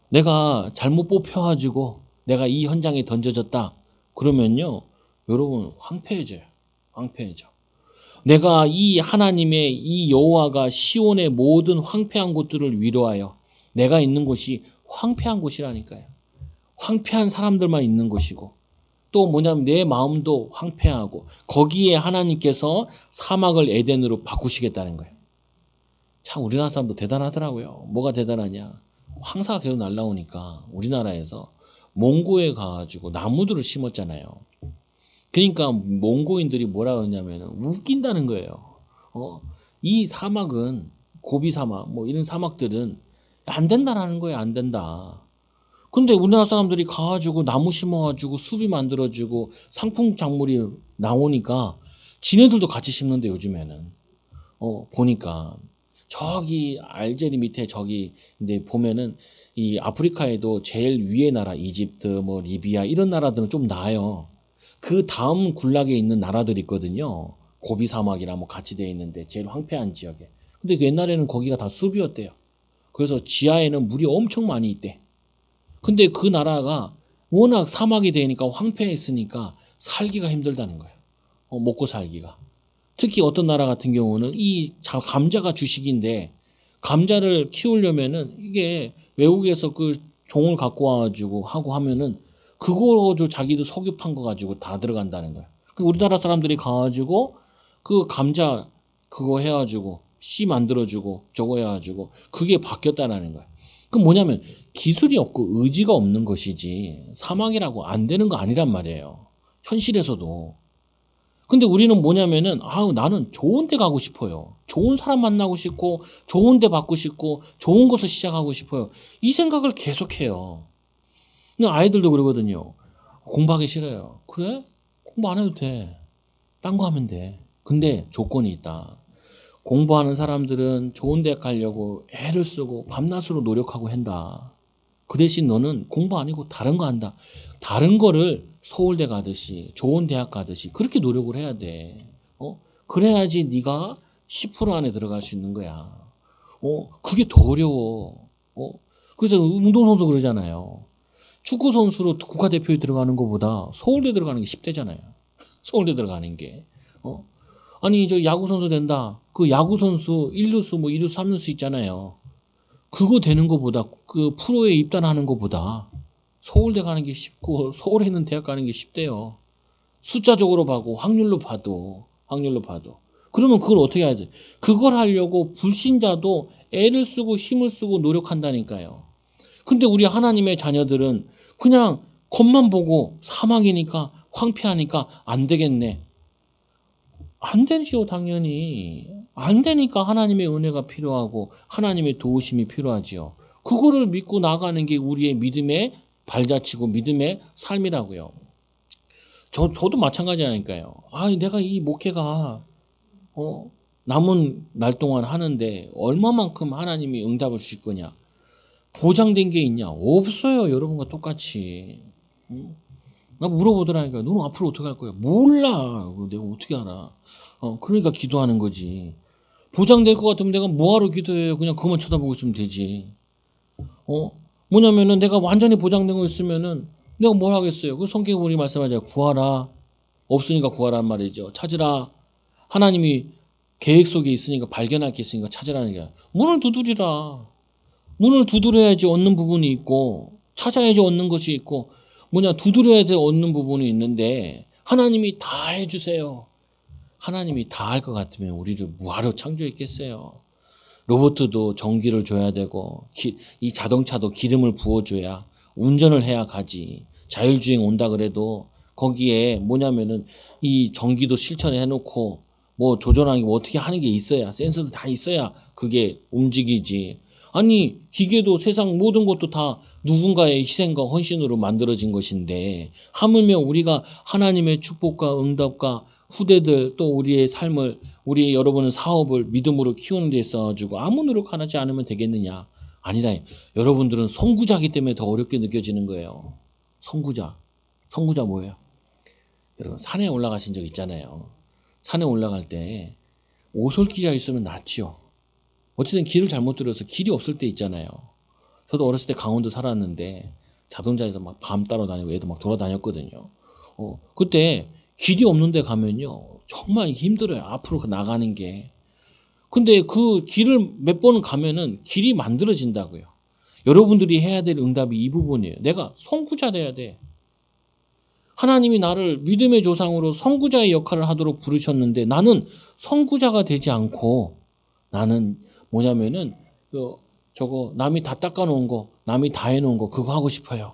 내가 잘못 뽑혀가지고 내가 이 현장에 던져졌다. 그러면요, 여러분 황폐해져요. 황폐해져. 내가 이 하나님의 이 여호와가 시온의 모든 황폐한 곳들을 위로하여 내가 있는 곳이 황폐한 곳이라니까요. 황폐한 사람들만 있는 곳이고 또 뭐냐면 내 마음도 황폐하고 거기에 하나님께서 사막을 에덴으로 바꾸시겠다는 거예요. 참 우리나라 사람도 대단하더라고요. 뭐가 대단하냐? 황사가 계속 날라오니까 우리나라에서 몽고에 가가지고 나무들을 심었잖아요. 그러니까 몽고인들이 뭐라 그러냐면 웃긴다는 거예요. 이 사막은 고비 사막 뭐 이런 사막들은 안 된다라는 거예요. 안 된다. 근데 우리나라 사람들이 가가지고 나무 심어가지고 숲이 만들어지고 상품 작물이 나오니까 지네들도 같이 심는데 요즘에는 보니까 저기 알제리 밑에 저기 근데 보면은 이 아프리카에도 제일 위의 나라 이집트 뭐 리비아 이런 나라들은 좀 나아요. 그 다음 군락에 있는 나라들이 있거든요. 고비 사막이랑 뭐 같이 돼 있는데 제일 황폐한 지역에. 근데 그 옛날에는 거기가 다 숲이었대요. 그래서 지하에는 물이 엄청 많이 있대. 근데 그 나라가 워낙 사막이 되니까 황폐했으니까 살기가 힘들다는 거예요. 먹고 살기가. 특히 어떤 나라 같은 경우는 이 감자가 주식인데 감자를 키우려면은 이게 외국에서 그 종을 갖고 와가지고 하고 하면은 그거 가지고 자기도 석유 판 거 가지고 다 들어간다는 거야. 그 우리나라 사람들이 가가지고 그 감자 그거 해가지고 씨 만들어주고 저거 해가지고 그게 바뀌었다라는 거야. 그 뭐냐면 기술이 없고 의지가 없는 것이지 사막이라고 안 되는 거 아니란 말이에요. 현실에서도. 근데 우리는 뭐냐면은 나는 좋은 데 가고 싶어요. 좋은 사람 만나고 싶고 좋은 데 받고 싶고 좋은 것을 시작하고 싶어요. 이 생각을 계속해요. 근데 아이들도 그러거든요. 공부하기 싫어요. 그래? 공부 안 해도 돼. 딴 거 하면 돼. 근데 조건이 있다. 공부하는 사람들은 좋은 대학 가려고 애를 쓰고 밤낮으로 노력하고 한다. 그 대신 너는 공부 아니고 다른 거 한다. 다른 거를 서울대 가듯이 좋은 대학 가듯이 그렇게 노력을 해야 돼. 그래야지 네가 10% 안에 들어갈 수 있는 거야. 그게 더 어려워. 그래서 운동선수 그러잖아요. 축구 선수로 국가대표에 들어가는 것보다 서울대 들어가는 게 쉽대잖아요. 서울대 들어가는 게. 아니 저 야구 선수 된다. 그 야구 선수 1루수 뭐 2루수 3루수 있잖아요. 그거 되는 것보다 그 프로에 입단하는 것보다 서울대 가는 게 쉽고 서울에 있는 대학 가는 게 쉽대요. 숫자적으로 봐도 확률로 봐도. 그러면 그걸 어떻게 해야 돼? 그걸 하려고 불신자도 애를 쓰고 힘을 쓰고 노력한다니까요. 근데 우리 하나님의 자녀들은 그냥 겉만 보고 사막이니까 황폐하니까 안 되겠네. 안 되죠, 당연히. 안 되니까 하나님의 은혜가 필요하고 하나님의 도우심이 필요하지요. 그거를 믿고 나가는 게 우리의 믿음의 발자취고 믿음의 삶이라고요. 저도 마찬가지라니까요. 내가 이 목회가 남은 날 동안 하는데 얼마만큼 하나님이 응답을 주실 거냐? 보장된 게 있냐? 없어요, 여러분과 똑같이. 응? 나 물어보더라니까. 너는 앞으로 어떻게 할 거야? 몰라. 내가 어떻게 알아? 그러니까 기도하는 거지. 보장될 것 같으면 내가 뭐하러 기도해요? 그냥 그만 쳐다보고 있으면 되지. 뭐냐면은 내가 완전히 보장된 거 있으면은 내가 뭘 하겠어요? 그 성경에 우리 말씀하잖아요. 구하라. 없으니까 구하란 말이죠. 찾으라. 하나님이 계획 속에 있으니까 발견할 게 있으니까 찾으라는 게. 문을 두드리라. 문을 두드려야지 얻는 부분이 있고 찾아야지 얻는 것이 있고 두드려야 돼 얻는 부분이 있는데 하나님이 다 해주세요. 하나님이 다 할 것 같으면 우리를 뭐하러 창조했겠어요. 로봇도 전기를 줘야 되고 이 자동차도 기름을 부어줘야 운전을 해야 가지. 자율주행 온다 그래도 거기에 이 전기도 실천해 놓고 뭐 조절하는 게 어떻게 하는 게 있어야 센서도 다 있어야 그게 움직이지. 아니 기계도 세상 모든 것도 다 누군가의 희생과 헌신으로 만들어진 것인데 하물며 우리가 하나님의 축복과 응답과 후대들 또 우리의 삶을 우리 여러분의 사업을 믿음으로 키우는 데 있어가지고 아무 노력하지 않으면 되겠느냐? 아니다. 여러분들은 선구자이기 때문에 더 어렵게 느껴지는 거예요. 선구자. 선구자 뭐예요? 여러분 산에 올라가신 적 있잖아요. 산에 올라갈 때 오솔길이 있으면 낫지요. 어쨌든 길을 잘못 들어서 길이 없을 때 있잖아요. 저도 어렸을 때 강원도 살았는데 자동차에서 막 밤 따라다니고 애들 막 돌아다녔거든요. 그때 길이 없는 데 가면요. 정말 힘들어요. 앞으로 나가는 게. 근데 그 길을 몇 번 가면은 길이 만들어진다고요. 여러분들이 해야 될 응답이 이 부분이에요. 내가 선구자 돼야 돼. 하나님이 나를 믿음의 조상으로 선구자의 역할을 하도록 부르셨는데 나는 선구자가 되지 않고 나는 저거 남이 다 닦아놓은 거, 남이 다 해놓은 거 그거 하고 싶어요.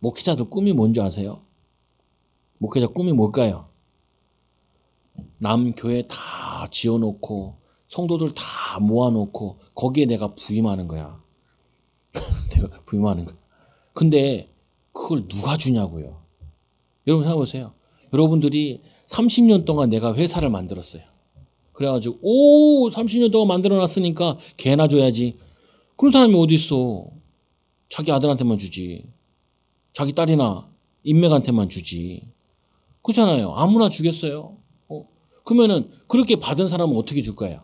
목회자들 꿈이 뭔지 아세요? 목회자 꿈이 뭘까요? 남 교회 다 지어놓고 성도들 다 모아놓고 거기에 내가 부임하는 거야. 내가 부임하는 거야. 근데 그걸 누가 주냐고요. 여러분 생각해보세요. 여러분들이 30년 동안 내가 회사를 만들었어요. 그래가지고 30년 동안 만들어놨으니까 개나 줘야지. 그런 사람이 어디 있어. 자기 아들한테만 주지. 자기 딸이나 인맥한테만 주지. 그렇잖아요. 아무나 주겠어요. 그러면은 그렇게 받은 사람은 어떻게 줄 거예요?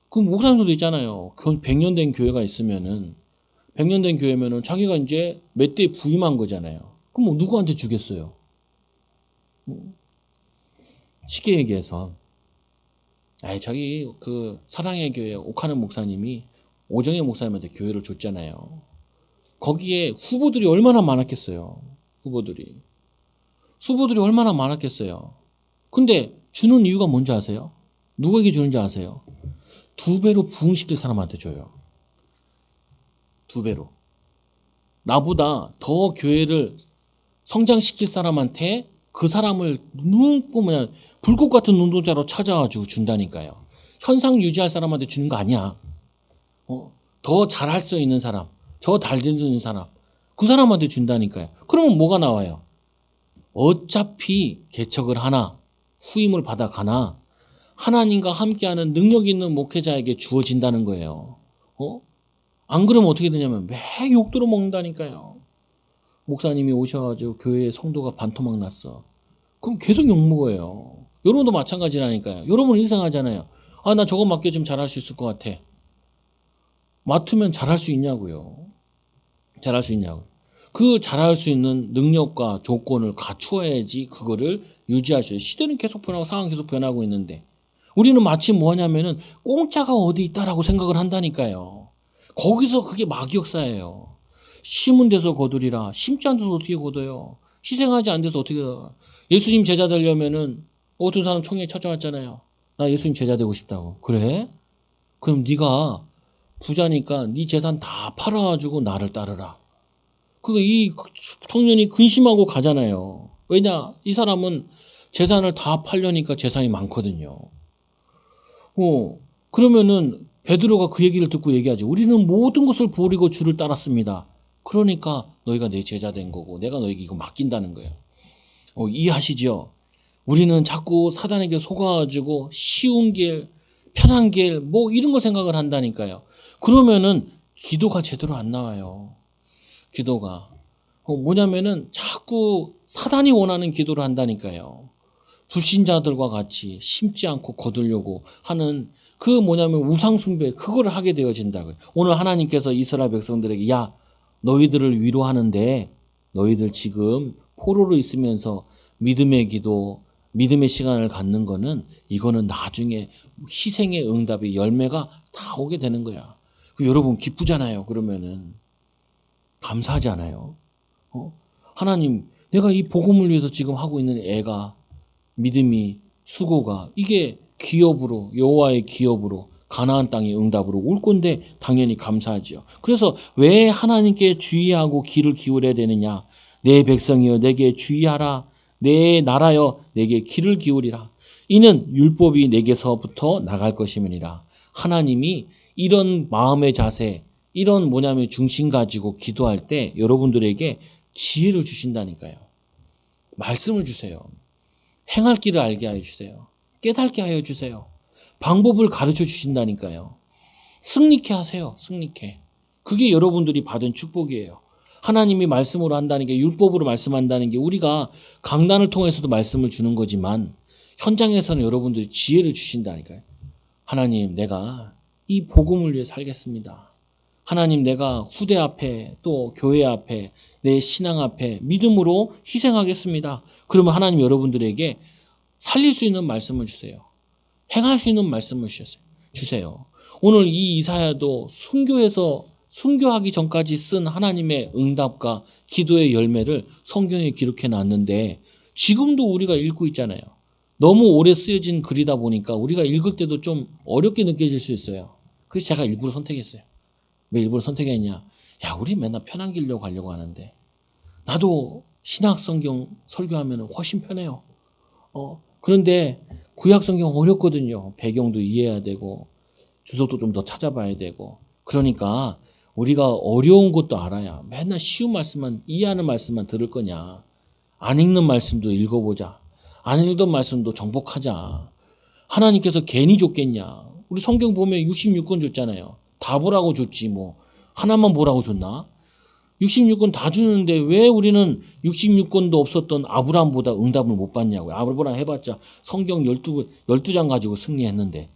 그 목사님들도 있잖아요. 100년 된 교회가 있으면은 100년 된 교회면은 자기가 이제 몇 대 부임한 거잖아요. 그럼 뭐 누구한테 주겠어요? 쉽게 얘기해서 저기 그 사랑의 교회 옥하는 목사님이 오정혜 목사님한테 교회를 줬잖아요. 거기에 후보들이 얼마나 많았겠어요. 후보들이 얼마나 많았겠어요. 근데 주는 이유가 뭔지 아세요? 누구에게 주는지 아세요? 2배로 부흥시킬 사람한테 줘요. 2배로. 나보다 더 교회를 성장시킬 사람한테 그 사람을 불꽃 같은 눈동자로 찾아가지고 준다니까요. 현상 유지할 사람한테 주는 거 아니야. 더 잘할 수 있는 사람, 더 달려드는 사람, 그 사람한테 준다니까요. 그러면 뭐가 나와요? 어차피 개척을 하나, 후임을 받아가나 하나님과 함께하는 능력 있는 목회자에게 주어진다는 거예요. 안 그러면 어떻게 되냐면 매 욕들어 먹는다니까요. 목사님이 오셔가지고 교회에 성도가 반토막 났어. 그럼 계속 욕먹어요. 여러분도 마찬가지라니까요. 여러분 이상하잖아요. 나 저거 맡겨주면 잘할 수 있을 것 같아. 맡으면 잘할 수 있냐고요. 잘할 수 있냐고요. 그 잘할 수 있는 능력과 조건을 갖추어야지 그거를 유지할 수 있어요. 시대는 계속 변하고 상황 계속 변하고 있는데 우리는 마치 뭐냐면은 공짜가 어디 있다라고 생각을 한다니까요. 거기서 그게 막역사예요. 심은 데서 거두리라. 심지 않은 데서 어떻게 거둬요. 희생하지 않은 데서 어떻게 예수님 제자 되려면은 어떤 사람 총회에 찾아왔잖아요. 나 예수님 제자 되고 싶다고. 그래? 그럼 네가 부자니까 네 재산 다 팔아가지고 나를 따르라. 이 청년이 근심하고 가잖아요. 왜냐? 이 사람은 재산을 다 팔려니까 재산이 많거든요. 그러면은 베드로가 그 얘기를 듣고 얘기하지. 우리는 모든 것을 버리고 주를 따랐습니다. 그러니까 너희가 내 제자 된 거고 내가 너에게 이거 맡긴다는 거예요. 이해하시죠? 우리는 자꾸 사단에게 속아가지고 쉬운 길, 편한 길, 뭐 이런 거 생각을 한다니까요. 그러면은 기도가 제대로 안 나와요. 기도가. 뭐냐면은 자꾸 사단이 원하는 기도를 한다니까요. 불신자들과 같이 심지 않고 거두려고 하는 그 뭐냐면 우상숭배 그거를 하게 되어진다고요. 오늘 하나님께서 이스라엘 백성들에게 너희들을 위로하는데 너희들 지금 포로로 있으면서 믿음의 기도, 믿음의 시간을 갖는 거는 이거는 나중에 희생의 응답의 열매가 다 오게 되는 거야. 여러분 기쁘잖아요. 그러면은 감사하지 않아요? 하나님 내가 이 복음을 위해서 지금 하고 있는 애가 믿음이 수고가 이게 기업으로 여호와의 기업으로 가나안 땅의 응답으로 올 건데 당연히 감사하지요. 그래서 왜 하나님께 주의하고 귀를 기울여야 되느냐? 내 백성이여 내게 주의하라. 내 나라여 내게 귀를 기울이라. 이는 율법이 내게서부터 나갈 것임이니라. 하나님이 이런 마음의 자세, 이런 뭐냐면 중심 가지고 기도할 때 여러분들에게 지혜를 주신다니까요. 말씀을 주세요. 행할 길을 알게 하여 주세요. 깨닫게 하여 주세요. 방법을 가르쳐 주신다니까요. 승리케 하세요. 승리케. 그게 여러분들이 받은 축복이에요. 하나님이 말씀으로 한다는 게 율법으로 말씀한다는 게 우리가 강단을 통해서도 말씀을 주는 거지만 현장에서는 여러분들이 지혜를 주신다니까요. 하나님 내가 이 복음을 위해 살겠습니다. 하나님 내가 후대 앞에 또 교회 앞에 내 신앙 앞에 믿음으로 희생하겠습니다. 그러면 하나님 여러분들에게 살릴 수 있는 말씀을 주세요. 행할 수 있는 말씀을 주세요. 오늘 이 이사야도 순교해서 순교하기 전까지 쓴 하나님의 응답과 기도의 열매를 성경에 기록해 놨는데 지금도 우리가 읽고 있잖아요. 너무 오래 쓰여진 글이다 보니까 우리가 읽을 때도 좀 어렵게 느껴질 수 있어요. 그래서 제가 일부러 선택했어요. 왜 일부러 선택했냐? 우리 맨날 편한 길로 가려고 하는데 나도 신약 성경 설교하면 훨씬 편해요. 그런데 구약 성경 어렵거든요. 배경도 이해해야 되고 주석도 좀 더 찾아봐야 되고 그러니까 우리가 어려운 것도 알아야 맨날 쉬운 말씀만 이해하는 말씀만 들을 거냐. 안 읽는 말씀도 읽어보자. 안 읽던 말씀도 정복하자. 하나님께서 괜히 줬겠냐. 우리 성경 보면 66권 줬잖아요. 다 보라고 줬지 뭐 하나만 보라고 줬나? 66권 다 주는데 왜 우리는 66권도 없었던 아브라함보다 응답을 못 받냐고요. 아브라함 해봤자 성경 12장 가지고 승리했는데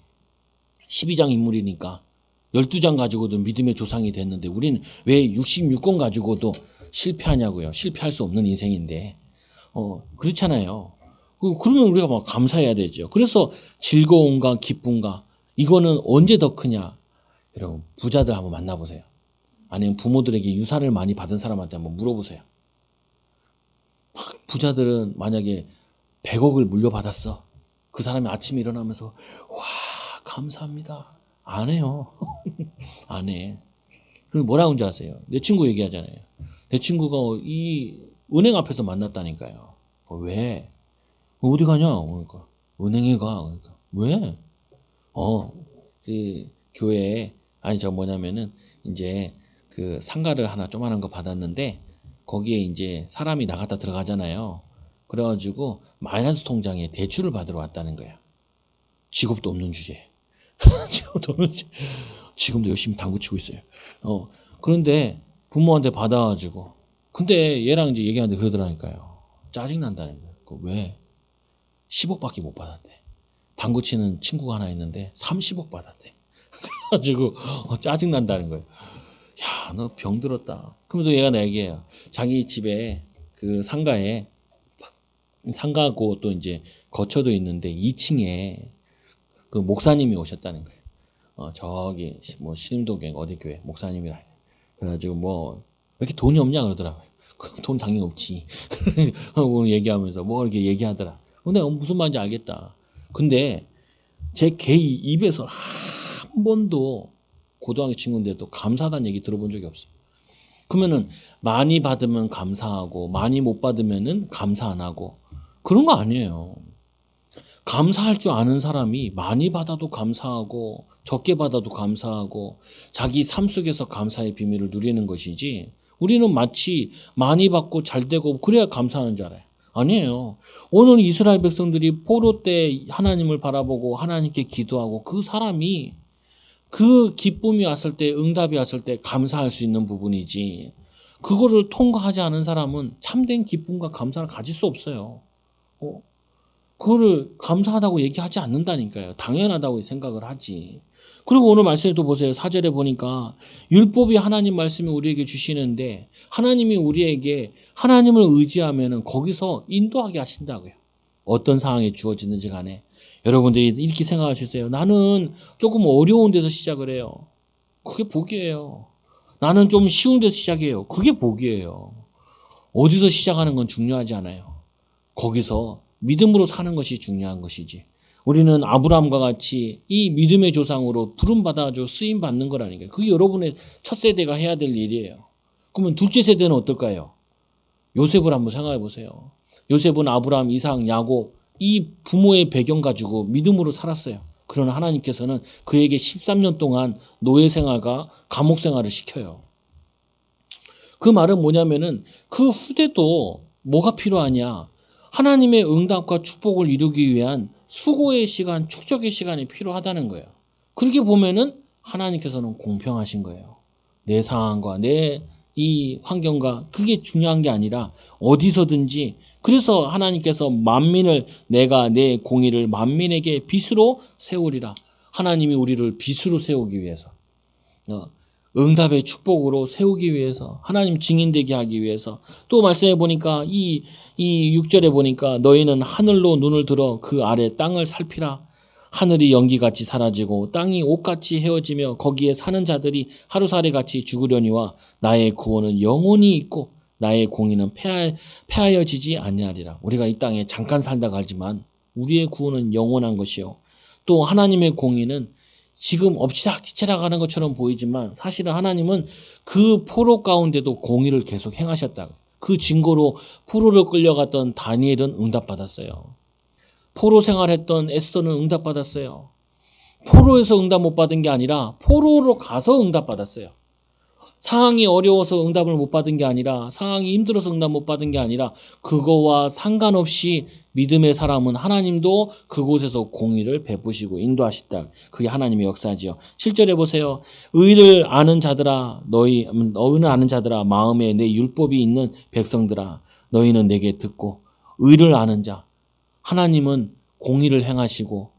12장 인물이니까 12장 가지고도 믿음의 조상이 됐는데 우리는 왜 66권 가지고도 실패하냐고요. 실패할 수 없는 인생인데. 그렇잖아요. 그러면 우리가 막 감사해야 되죠. 그래서 즐거움과 기쁨과 이거는 언제 더 크냐? 여러분 부자들 한번 만나보세요. 아니면 부모들에게 유산을 많이 받은 사람한테 한번 물어보세요. 부자들은 만약에 100억을 물려받았어. 그 사람이 아침에 일어나면서 와 감사합니다. 안 해요. 안 해. 그리고 뭐라고 하는지 아세요? 내 친구 얘기하잖아요. 내 친구가 이 은행 앞에서 만났다니까요. 왜? 어디 가냐? 그러니까 은행에 가. 그러니까 왜? 그 교회에 아니 저 뭐냐면은 이제 그 상가를 하나 조그만한 거 받았는데 거기에 이제 사람이 나갔다 들어가잖아요. 그래가지고 마이너스 통장에 대출을 받으러 왔다는 거야. 직업도 없는 주제에. 직업도 없는 주제. 지금도 열심히 당구 치고 있어요. 그런데 부모한테 받아가지고 근데 얘랑 이제 얘기하는데 그러더라니까요. 짜증난다는 거예요. 왜? 10억밖에 못 받았대. 당구 치는 친구가 하나 있는데 30억 받았대. 그래가지고 짜증난다는 거예요. 야, 너 병들었다. 그러면서 얘가 나 얘기해요. 자기 집에 그 상가에 상가고 또 이제 거처도 있는데 2층에 그 목사님이 오셨다는 거예요. 저기 뭐 신림동에 어디 교회 목사님이라. 그래가지고 뭐 왜 이렇게 돈이 없냐 그러더라고요. 돈 당연히 없지. 하고 얘기하면서 뭐 이렇게 얘기하더라. 근데 무슨 말인지 알겠다. 근데 제 개인 입에서 한 번도 고등학교 친구인데도 감사하다는 얘기 들어본 적이 없어요. 그러면은 많이 받으면 감사하고 많이 못 받으면은 감사 안 하고 그런 거 아니에요. 감사할 줄 아는 사람이 많이 받아도 감사하고 적게 받아도 감사하고 자기 삶 속에서 감사의 비밀을 누리는 것이지 우리는 마치 많이 받고 잘 되고 그래야 감사하는 줄 알아요. 아니에요. 오늘 이스라엘 백성들이 포로 때 하나님을 바라보고 하나님께 기도하고 그 사람이 그 기쁨이 왔을 때 응답이 왔을 때 감사할 수 있는 부분이지 그거를 통과하지 않은 사람은 참된 기쁨과 감사를 가질 수 없어요. 그거를 감사하다고 얘기하지 않는다니까요. 당연하다고 생각을 하지. 그리고 오늘 말씀에도 보세요. 4절에 보니까 율법이 하나님 말씀이 우리에게 주시는데 하나님이 우리에게 하나님을 의지하면은 거기서 인도하게 하신다고요. 어떤 상황이 주어지는지 간에 여러분들이 이렇게 생각하셨어요. 나는 조금 어려운 데서 시작을 해요. 그게 복이에요. 나는 좀 쉬운 데서 시작해요. 그게 복이에요. 어디서 시작하는 건 중요하지 않아요. 거기서 믿음으로 사는 것이 중요한 것이지. 우리는 아브라함과 같이 이 믿음의 조상으로 부름받아줘 쓰임 받는 거라니까요. 그게 여러분의 첫 세대가 해야 될 일이에요. 그러면 둘째 세대는 어떨까요? 요셉을 한번 생각해 보세요. 요셉은 아브라함, 이삭, 야곱 이 부모의 배경 가지고 믿음으로 살았어요. 그러나 하나님께서는 그에게 13년 동안 노예 생활과 감옥 생활을 시켜요. 그 말은 뭐냐면은 그 후대도 뭐가 필요하냐? 하나님의 응답과 축복을 이루기 위한 수고의 시간, 축적의 시간이 필요하다는 거예요. 그렇게 보면은 하나님께서는 공평하신 거예요. 내 상황과 내 이 환경과 그게 중요한 게 아니라 어디서든지 그래서 하나님께서 만민을 내가 내 공의를 만민에게 빚으로 세우리라. 하나님이 우리를 빚으로 세우기 위해서 응답의 축복으로 세우기 위해서 하나님 증인되게 하기 위해서 또 말씀해 보니까 이 6절에 보니까 너희는 하늘로 눈을 들어 그 아래 땅을 살피라. 하늘이 연기같이 사라지고 땅이 옷같이 헤어지며 거기에 사는 자들이 하루살이같이 죽으려니와 나의 구원은 영원히 있고 나의 공의는 폐하여지지 아니하리라. 우리가 이 땅에 잠깐 살다 가지만 우리의 구원은 영원한 것이요. 또 하나님의 공의는 지금 엎치락뒤치락 하는 것처럼 보이지만 사실은 하나님은 그 포로 가운데도 공의를 계속 행하셨다. 그 증거로 포로로 끌려갔던 다니엘은 응답받았어요. 포로 생활했던 에스더는 응답받았어요. 포로에서 응답 못 받은 게 아니라 포로로 가서 응답받았어요. 상황이 어려워서 응답을 못 받은 게 아니라 상황이 힘들어서 응답 못 받은 게 아니라 그거와 상관없이 믿음의 사람은 하나님도 그곳에서 공의를 베푸시고 인도하시다. 그게 하나님의 역사지요. 7절에 보세요. 의를 아는 자들아 너희는 아는 자들아 마음에 내 율법이 있는 백성들아 너희는 내게 듣고 의를 아는 자 하나님은 공의를 행하시고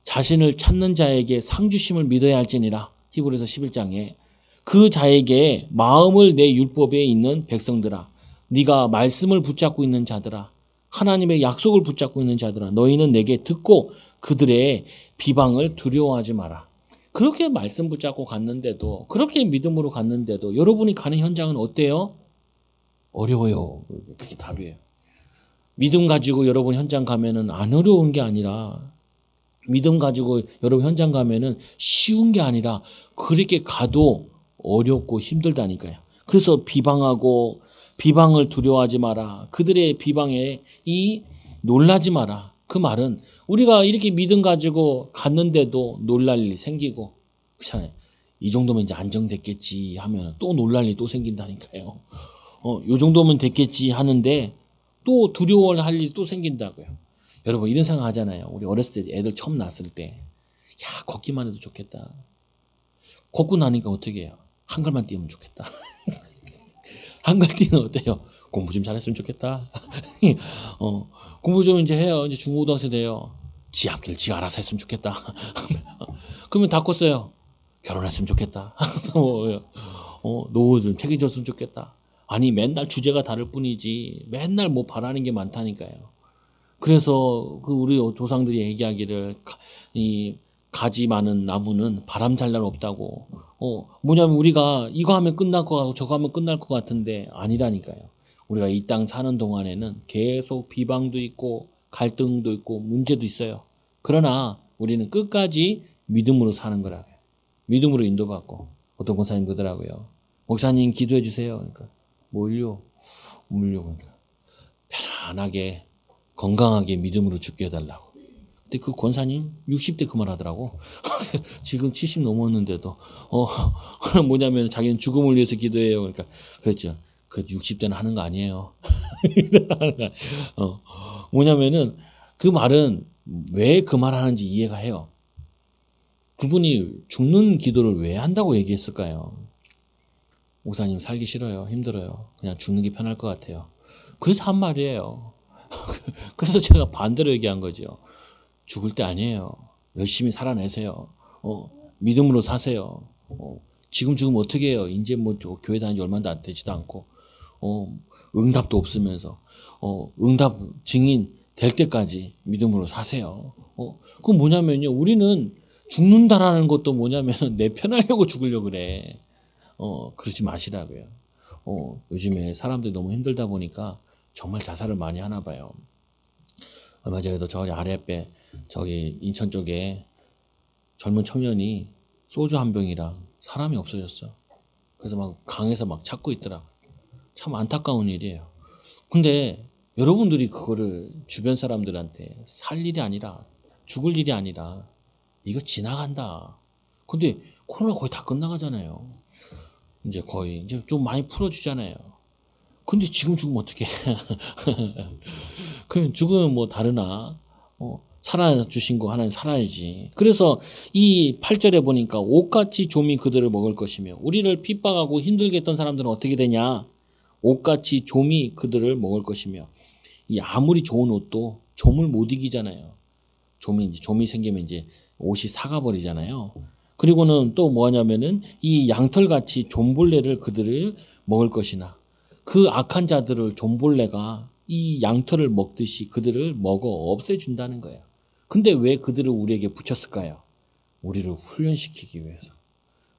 자신을 찾는 자에게 상 주심을 믿어야 할지니라. 히브리서 11장에 그 자에게 마음을 내 율법에 있는 백성들아 네가 말씀을 붙잡고 있는 자들아 하나님의 약속을 붙잡고 있는 자들아 너희는 내게 듣고 그들의 비방을 두려워하지 마라. 그렇게 말씀 붙잡고 갔는데도 그렇게 믿음으로 갔는데도 여러분이 가는 현장은 어때요? 어려워요. 그게 답이에요. 믿음 가지고 여러분 현장 가면은 안 어려운 게 아니라 믿음 가지고 여러분 현장 가면은 쉬운 게 아니라 그렇게 가도 어렵고 힘들다니까요. 그래서 비방을 두려워하지 마라. 그들의 비방에 놀라지 마라. 그 말은 우리가 이렇게 믿음 가지고 갔는데도 놀랄 일이 생기고 그렇잖아요. 이 정도면 이제 안정됐겠지 하면 또 놀랄 일이 또 생긴다니까요. 요 정도면 됐겠지 하는데 또 두려워할 일이 또 생긴다고요. 여러분 이런 생각 하잖아요. 우리 어렸을 때 애들 처음 낳았을 때 야 걷기만 해도 좋겠다. 걷고 나니까 어떻게 해요? 한글만 띄우면 좋겠다. 한글 띄우면 어때요? 공부 좀 잘했으면 좋겠다. 공부 좀 이제 해요. 이제 중고등학생 돼요. 지 앞길 지 알아서 했으면 좋겠다. 그러면 다 컸어요. 결혼했으면 좋겠다. 노후 좀 책임졌으면 좋겠다. 아니 맨날 주제가 다를 뿐이지 맨날 뭐 바라는 게 많다니까요. 그래서 그 우리 조상들이 얘기하기를 이 가지 많은 나무는 바람 잘 날 없다고. 뭐냐면 우리가 이거 하면 끝날 것 같고 저거 하면 끝날 것 같은데 아니라니까요. 우리가 이 땅 사는 동안에는 계속 비방도 있고 갈등도 있고 문제도 있어요. 그러나 우리는 끝까지 믿음으로 사는 거라고요. 믿음으로 인도받고 어떤 권사님 그러더라고요. 목사님 기도해 주세요. 그러니까 뭘요? 그러니까 편안하게 건강하게 믿음으로 죽게 해달라고. 근데 그 권사님 60대 그 말 하더라고. 지금 70 넘었는데도 뭐냐면 자기는 죽음을 위해서 기도해요. 그러니까 그랬죠. 그 60대는 하는 거 아니에요. 뭐냐면은 그 말은 왜 그 말 하는지 이해가 해요. 그분이 죽는 기도를 왜 한다고 얘기했을까요? 목사님 살기 싫어요. 힘들어요. 그냥 죽는 게 편할 것 같아요. 그래서 한 말이에요. 그래서 제가 반대로 얘기한 거죠. 죽을 때 아니에요. 열심히 살아내세요. 믿음으로 사세요. 지금 죽으면 어떻게 해요? 이제 뭐 교회 다닌 지 얼마 되지도 않고, 응답도 없으면서, 응답 증인 될 때까지 믿음으로 사세요. 그건 뭐냐면요. 우리는 죽는다라는 것도 뭐냐면 내 편하려고 죽으려고 그래. 그러지 마시라고요. 요즘에 사람들이 너무 힘들다 보니까 정말 자살을 많이 하나 봐요. 얼마 전에도 저기 아랫배 저기 인천 쪽에 젊은 청년이 소주 한 병이랑 사람이 없어졌어. 그래서 막 강에서 막 찾고 있더라. 참 안타까운 일이에요. 근데 여러분들이 그거를 주변 사람들한테 살 일이 아니라 죽을 일이 아니라 이거 지나간다. 근데 코로나 거의 다 끝나가잖아요. 이제 거의 이제 좀 많이 풀어주잖아요. 근데 지금 죽으면 어떡해. 그 죽으면 뭐 다르나? 살아주신 거 하나님 살아야지. 그래서 이 8절에 보니까 옷같이 좀이 그들을 먹을 것이며 우리를 핍박하고 힘들게 했던 사람들은 어떻게 되냐? 옷같이 좀이 그들을 먹을 것이며 이 아무리 좋은 옷도 좀을 못 이기잖아요. 좀이 생기면 이제 옷이 사가버리잖아요. 그리고는 또 뭐냐면은 이 양털같이 좀벌레를 그들을 먹을 것이나 그 악한 자들을 좀벌레가 이 양털을 먹듯이 그들을 먹어 없애준다는 거예요. 근데 왜 그들을 우리에게 붙였을까요? 우리를 훈련시키기 위해서.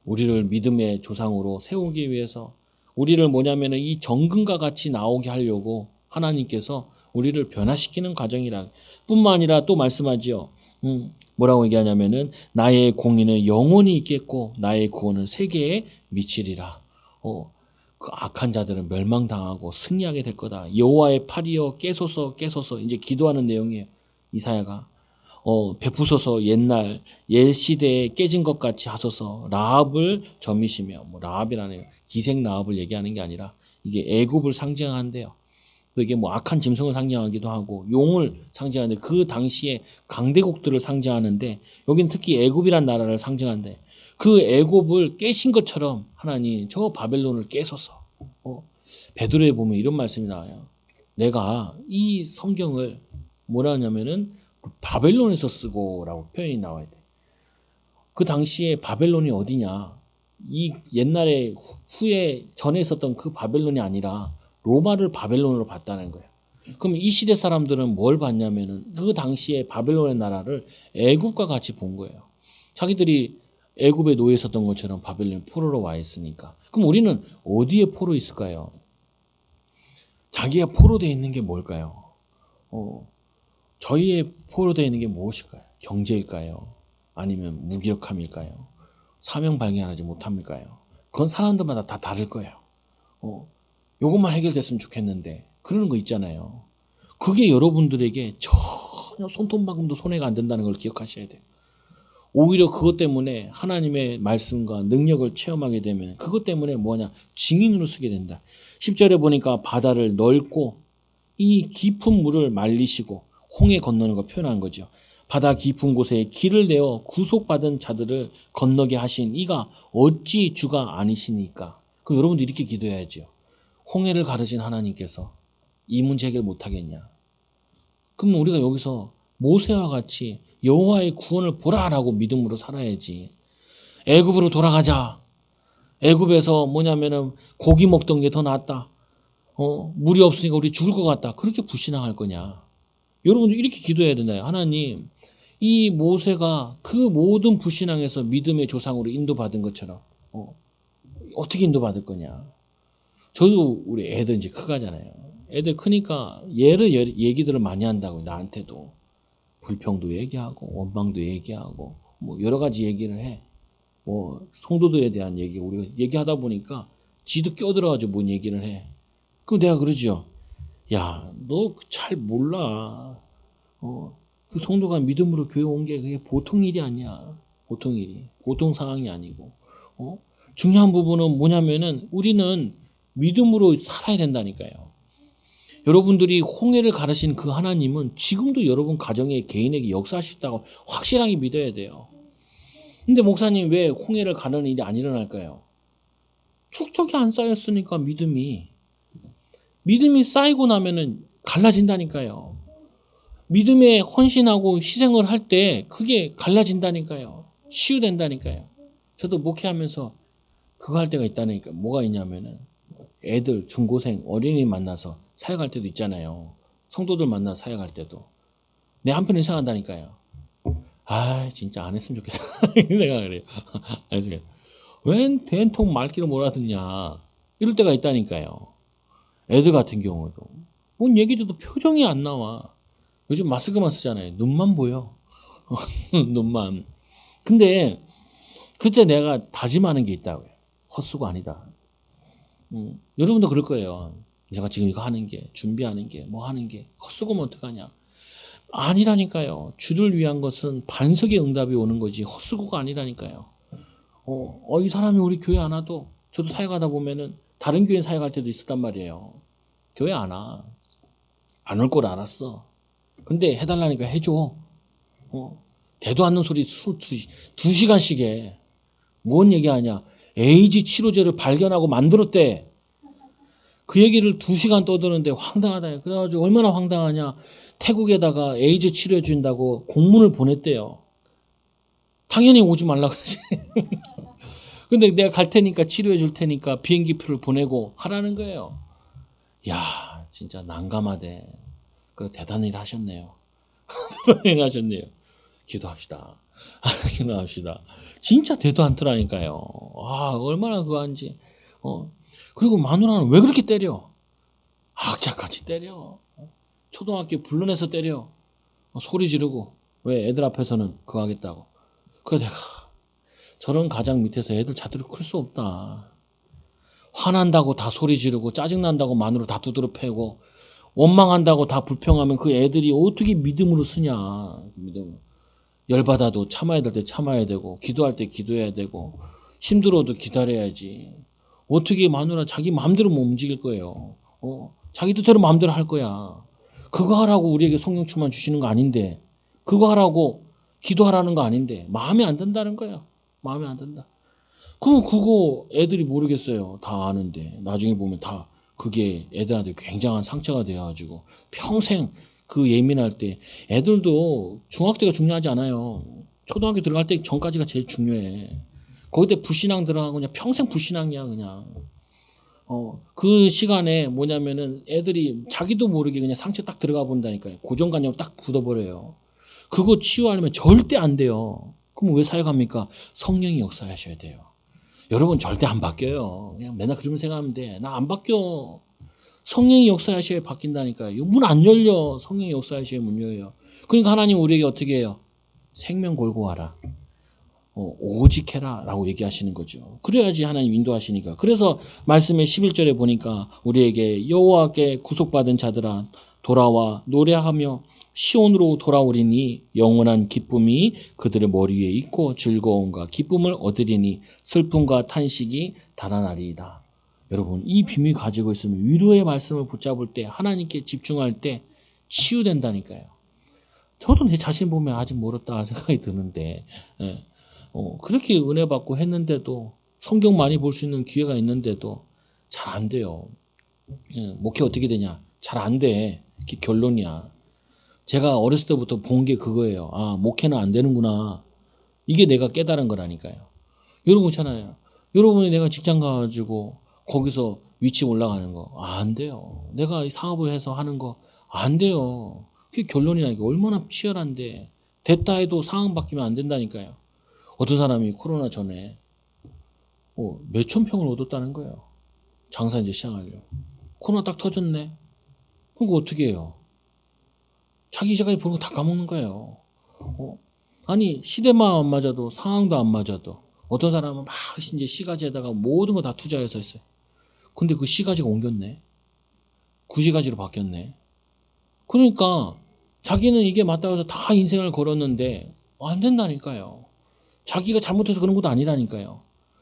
우리를 믿음의 조상으로 세우기 위해서. 우리를 뭐냐면은 이 정금과 같이 나오게 하려고 하나님께서 우리를 변화시키는 과정이라 뿐만 아니라 또 말씀하지요. 뭐라고 얘기하냐면은 나의 공의는 영원히 있겠고 나의 구원은 세계에 미치리라. 그 악한 자들은 멸망당하고 승리하게 될 거다. 여호와의 팔이여 깨소서 이제 기도하는 내용이에요. 이사야가 베푸소서 옛 시대에 깨진 것 같이 하소서 라합을 점이시며 뭐 라합이라는 기생 라합을 얘기하는 게 아니라 이게 애굽을 상징한대요. 이게 뭐 악한 짐승을 상징하기도 하고 용을 상징하는데 그 당시에 강대국들을 상징하는데 여긴 특히 애굽이란 나라를 상징한대. 그 애굽을 깨신 것처럼 하나님 저 바벨론을 깨소서. 베드로에 보면 이런 말씀이 나와요. 내가 이 성경을 뭐라 하냐면은 바벨론에서 쓰고라고 표현이 나와야 돼. 그 당시에 바벨론이 어디냐? 이 옛날에 후에 전에 있었던 그 바벨론이 아니라 로마를 바벨론으로 봤다는 거예요. 그럼 이 시대 사람들은 뭘 봤냐면은 그 당시에 바벨론의 나라를 애굽과 같이 본 거예요. 자기들이 애굽에 놓여 있었던 것처럼 바벨론 포로로 와 있으니까. 그럼 우리는 어디에 포로 있을까요? 자기가 포로되어 있는 게 뭘까요? 저희의 포로되어 있는 게 무엇일까요? 경제일까요? 아니면 무기력함일까요? 사명 발견하지 못함일까요? 그건 사람들마다 다 다를 거예요. 요것만 해결됐으면 좋겠는데 그러는 거 있잖아요. 그게 여러분들에게 전혀 손톱만큼도 손해가 안 된다는 걸 기억하셔야 돼요. 오히려 그것 때문에 하나님의 말씀과 능력을 체험하게 되면 그것 때문에 뭐냐? 증인으로 쓰게 된다. 10절에 보니까 바다를 넓고 이 깊은 물을 말리시고 홍해 건너는 거 표현한 거죠. 바다 깊은 곳에 길을 내어 구속받은 자들을 건너게 하신 이가 어찌 주가 아니시니까. 그럼 여러분도 이렇게 기도해야죠. 홍해를 가르신 하나님께서 이 문제 해결 못하겠냐. 그럼 우리가 여기서 모세와 같이 여호와의 구원을 보라라고 믿음으로 살아야지. 애굽으로 돌아가자. 애굽에서 뭐냐면은 고기 먹던 게 더 낫다. 물이 없으니까 우리 죽을 것 같다. 그렇게 불신앙할 거냐. 여러분도 이렇게 기도해야 되나요? 하나님, 이 모세가 그 모든 불신앙에서 믿음의 조상으로 인도받은 것처럼 어떻게 인도받을 거냐. 저도 우리 애들 이제 크가잖아요. 애들 크니까 얘기들을 많이 한다고 나한테도. 불평도 얘기하고 원망도 얘기하고 뭐 여러 가지 얘기를 해. 뭐 성도들에 대한 얘기 우리가 얘기하다 보니까 지도 껴들어가지고 뭔 얘기를 해. 그럼 내가 그러죠. 야, 너 잘 몰라. 그 성도가 믿음으로 교회 온 게 그게 보통 일이 아니야. 보통 일이. 보통 상황이 아니고. 중요한 부분은 뭐냐면은 우리는 믿음으로 살아야 된다니까요. 여러분들이 홍해를 가르신 그 하나님은 지금도 여러분 가정에 개인에게 역사하시다고 확실하게 믿어야 돼요. 근데 목사님 왜 홍해를 가르는 일이 안 일어날까요? 축적이 안 쌓였으니까 믿음이 쌓이고 나면은 갈라진다니까요. 믿음에 헌신하고 희생을 할 때 그게 갈라진다니까요. 치유된다니까요. 저도 목회하면서 그거 할 때가 있다니까. 뭐가 있냐면은 애들, 중고생, 어린이 만나서 사역할 때도 있잖아요. 성도들 만나서 사역할 때도. 내 한편을 생각한다니까요. 아, 진짜 안 했으면 좋겠다. 이 생각을 해요. 안 했으면 좋겠다. 웬 된통 말귀를 몰아듣냐. 이럴 때가 있다니까요. 애들 같은 경우도. 뭔 얘기 줘도 표정이 안 나와. 요즘 마스크만 쓰잖아요. 눈만 보여. 눈만. 근데 그때 내가 다짐하는 게 있다고요. 헛수고 아니다. 여러분도 그럴 거예요. 제가 지금 이거 하는 게, 준비하는 게, 뭐 하는 게 헛수고면 어떡하냐. 아니라니까요. 주를 위한 것은 반석의 응답이 오는 거지 헛수고가 아니라니까요. 이 사람이 우리 교회 안 와도 저도 사역하다 보면은 다른 교회 사역할 때도 있었단 말이에요. 교회 안 와. 안 올 걸 알았어. 근데 해달라니까 해줘. 대도 않는 소리 2시간씩 해. 뭔 얘기하냐. 에이즈 치료제를 발견하고 만들었대. 그 얘기를 2시간 떠드는데 황당하다. 그래가지고 얼마나 황당하냐. 태국에다가 에이즈 치료해 준다고 공문을 보냈대요. 당연히 오지 말라 그러지. 근데 내가 갈 테니까 치료해 줄 테니까 비행기표를 보내고 하라는 거예요. 야, 진짜 난감하대. 그 대단한 일 하셨네요. 대단한 일 하셨네요. 기도합시다. 기도합시다. 진짜 대도 않더라니까요. 아, 얼마나 그거 한지. 그리고 마누라는 왜 그렇게 때려? 악착같이 때려. 초등학교 불러내서 때려. 소리 지르고. 왜 애들 앞에서는 그거 하겠다고. 그래 내가 저런 가장 밑에서 애들 자두를 클 수 없다. 화난다고 다 소리 지르고 짜증난다고 마누라 다 두드러 패고 원망한다고 다 불평하면 그 애들이 어떻게 믿음으로 쓰냐. 믿음. 열받아도 참아야 될 때 참아야 되고 기도할 때 기도해야 되고 힘들어도 기다려야지. 어떻게 마누라 자기 마음대로 못 움직일 거예요. 자기 뜻대로 마음대로 할 거야. 그거 하라고 우리에게 성령 충만 주시는 거 아닌데 그거 하라고 기도하라는 거 아닌데 마음에 안 든다는 거야. 마음에 안 든다. 그거 애들이 모르겠어요. 다 아는데 나중에 보면 다 그게 애들한테 굉장한 상처가 되어가지고 평생 그 예민할 때 애들도 중학교 때가 중요하지 않아요. 초등학교 들어갈 때 전까지가 제일 중요해. 거기다 불신앙 들어가고 그냥 평생 불신앙이야 그냥. 그 시간에 뭐냐면은 애들이 자기도 모르게 그냥 상처 딱 들어가 본다니까요. 고정관념 딱 굳어버려요. 그거 치유하려면 절대 안 돼요. 그럼 왜 사역합니까? 성령이 역사하셔야 돼요. 여러분 절대 안 바뀌어요. 그냥 맨날 그러면 생각하면 돼. 나 안 바뀌어. 성령이 역사하셔야 바뀐다니까요. 문 안 열려. 성령이 역사하셔야 문 열려요. 그러니까 하나님 우리에게 어떻게 해요? 생명 걸고 와라. 오직 해라 라고 얘기하시는 거죠. 그래야지 하나님 인도하시니까. 그래서 말씀의 11절에 보니까 우리에게 여호와께 구속받은 자들아 돌아와 노래하며 시온으로 돌아오리니 영원한 기쁨이 그들의 머리 위에 있고 즐거움과 기쁨을 얻으리니 슬픔과 탄식이 달아나리이다. 여러분 이 비밀 가지고 있으면 위로의 말씀을 붙잡을 때 하나님께 집중할 때 치유된다니까요. 저도 내 자신 보면 아직 멀었다 생각이 드는데 그렇게 은혜 받고 했는데도 성경 많이 볼 수 있는 기회가 있는데도 잘 안 돼요. 목회 어떻게 되냐? 잘 안 돼. 그게 결론이야. 제가 어렸을 때부터 본 게 그거예요. 아, 목회는 안 되는구나. 이게 내가 깨달은 거라니까요. 여러분 있잖아요. 여러분이 내가 직장 가가지고 거기서 위치 올라가는 거 안 돼요. 내가 사업을 해서 하는 거 안 돼요. 그게 결론이라니까. 얼마나 치열한데 됐다 해도 상황 바뀌면 안 된다니까요. 어떤 사람이 코로나 전에 몇천 평을 얻었다는 거예요. 장사 이제 시작하려고. 코로나 딱 터졌네. 그거 어떻게 해요? 자기 자기 버는 거 다 까먹는 거예요. 아니 시대만 안 맞아도 상황도 안 맞아도 어떤 사람은 막 이제 시가지에다가 모든 거 다 투자해서 했어요. 근데 그 시가지가 옮겼네. 구시가지로 바뀌었네. 그러니까 자기는 이게 맞다고 해서 다 인생을 걸었는데 안 된다니까요. 자기가 잘못해서 그런 것도 아니라니까요.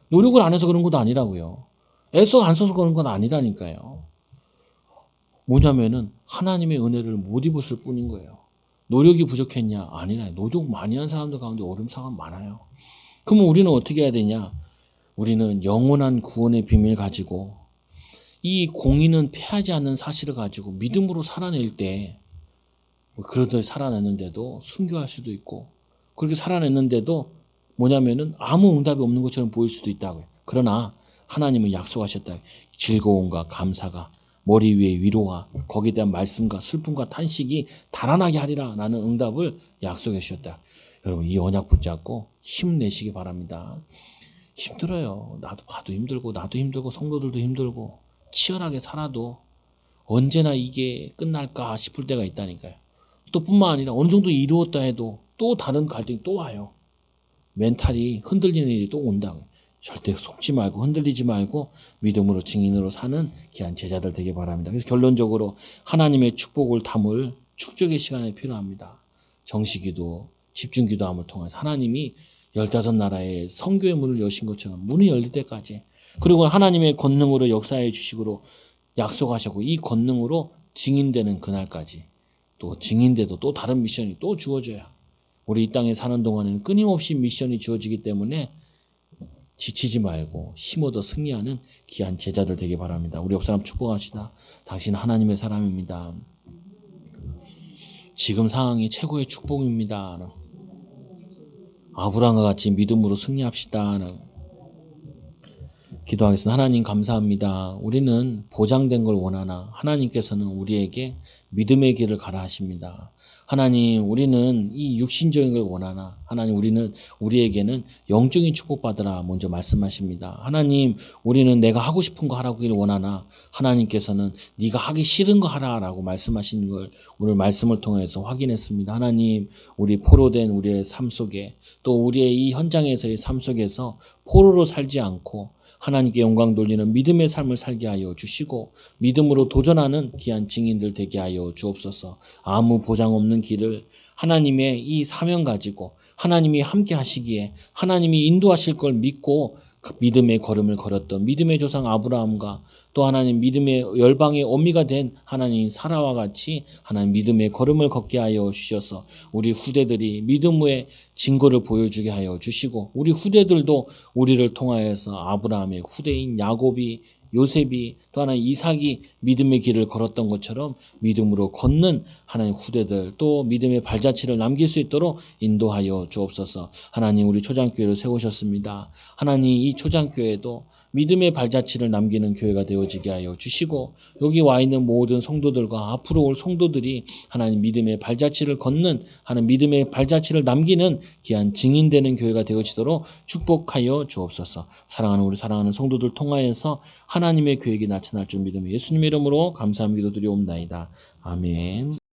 노력을 안 해서 그런 것도 아니라고요. 애써 안 써서 그런 건 아니라니까요. 뭐냐면은 하나님의 은혜를 못 입었을 뿐인 거예요. 노력이 부족했냐? 아니라 노력 많이 한 사람들 가운데 어려움 많아요. 그러면 우리는 어떻게 해야 되냐? 우리는 영원한 구원의 비밀 가지고 이 공의는 패하지 않는 사실을 가지고 믿음으로 살아낼 때 그러다 살아냈는데도 순교할 수도 있고 그렇게 살아냈는데도 뭐냐면은 아무 응답이 없는 것처럼 보일 수도 있다고요. 그러나 하나님은 약속하셨다. 즐거움과 감사가 머리 위에 위로와 거기에 대한 말씀과 슬픔과 탄식이 달아나게 하리라 라는 응답을 약속해 주셨다. 여러분 이 언약 붙잡고 힘내시기 바랍니다. 힘들어요. 나도 봐도 힘들고 나도 힘들고 성도들도 힘들고 치열하게 살아도 언제나 이게 끝날까 싶을 때가 있다니까요. 또 뿐만 아니라 어느 정도 이루었다 해도 또 다른 갈등이 또 와요. 멘탈이 흔들리는 일이 또 온다고요. 절대 속지 말고 흔들리지 말고 믿음으로 증인으로 사는 귀한 제자들 되길 바랍니다. 그래서 결론적으로 하나님의 축복을 담을 축적의 시간이 필요합니다. 정식기도 집중기도함을 통해서 하나님이 15나라의 선교의 문을 여신 것처럼 문이 열릴 때까지 그리고 하나님의 권능으로 역사해 주시기로 약속하셨고 이 권능으로 증인되는 그날까지 또 증인돼도 또 다른 미션이 또 주어져요. 우리 이 땅에 사는 동안에는 끊임없이 미션이 주어지기 때문에 지치지 말고 힘 얻어 승리하는 귀한 제자들 되길 바랍니다. 우리 옆사람 축복합시다. 당신은 하나님의 사람입니다. 지금 상황이 최고의 축복입니다. 아브라함과 같이 믿음으로 승리합시다. 기도하겠습니다. 하나님 감사합니다. 우리는 보장된 걸 원하나 하나님께서는 우리에게 믿음의 길을 가라 하십니다. 하나님 우리는 이 육신적인 걸 원하나 하나님 우리에게는 영적인 축복받으라 먼저 말씀하십니다. 하나님 우리는 내가 하고 싶은 거 하라고 원하나 하나님께서는 네가 하기 싫은 거 하라라고 말씀하시는 걸 오늘 말씀을 통해서 확인했습니다. 하나님 우리 포로된 우리의 삶 속에 또 우리의 이 현장에서의 삶 속에서 포로로 살지 않고 하나님께 영광 돌리는 믿음의 삶을 살게 하여 주시고 믿음으로 도전하는 귀한 증인들 되게 하여 주옵소서. 아무 보장 없는 길을 하나님의 이 사명 가지고 하나님이 함께 하시기에 하나님이 인도하실 걸 믿고 그 믿음의 걸음을 걸었던 믿음의 조상 아브라함과 또 하나님 믿음의 열방의 어미가 된 하나님 사라와 같이 하나님 믿음의 걸음을 걷게 하여 주셔서 우리 후대들이 믿음의 증거를 보여주게 하여 주시고 우리 후대들도 우리를 통하여서 아브라함의 후대인 야곱이 요셉이 또 하나님 이삭이 믿음의 길을 걸었던 것처럼 믿음으로 걷는 하나님 후대들 또 믿음의 발자취를 남길 수 있도록 인도하여 주옵소서. 하나님 우리 초장교회를 세우셨습니다. 하나님 이 초장교회도 믿음의 발자취를 남기는 교회가 되어지게 하여 주시고 여기 와 있는 모든 성도들과 앞으로 올 성도들이 하나님 믿음의 발자취를 걷는 하나님 믿음의 발자취를 남기는 귀한 증인되는 교회가 되어지도록 축복하여 주옵소서. 사랑하는 우리 사랑하는 성도들 통하여서 하나님의 계획이 나타날 줄 믿으며 예수님의 이름으로 감사함 기도드리옵나이다. 아멘.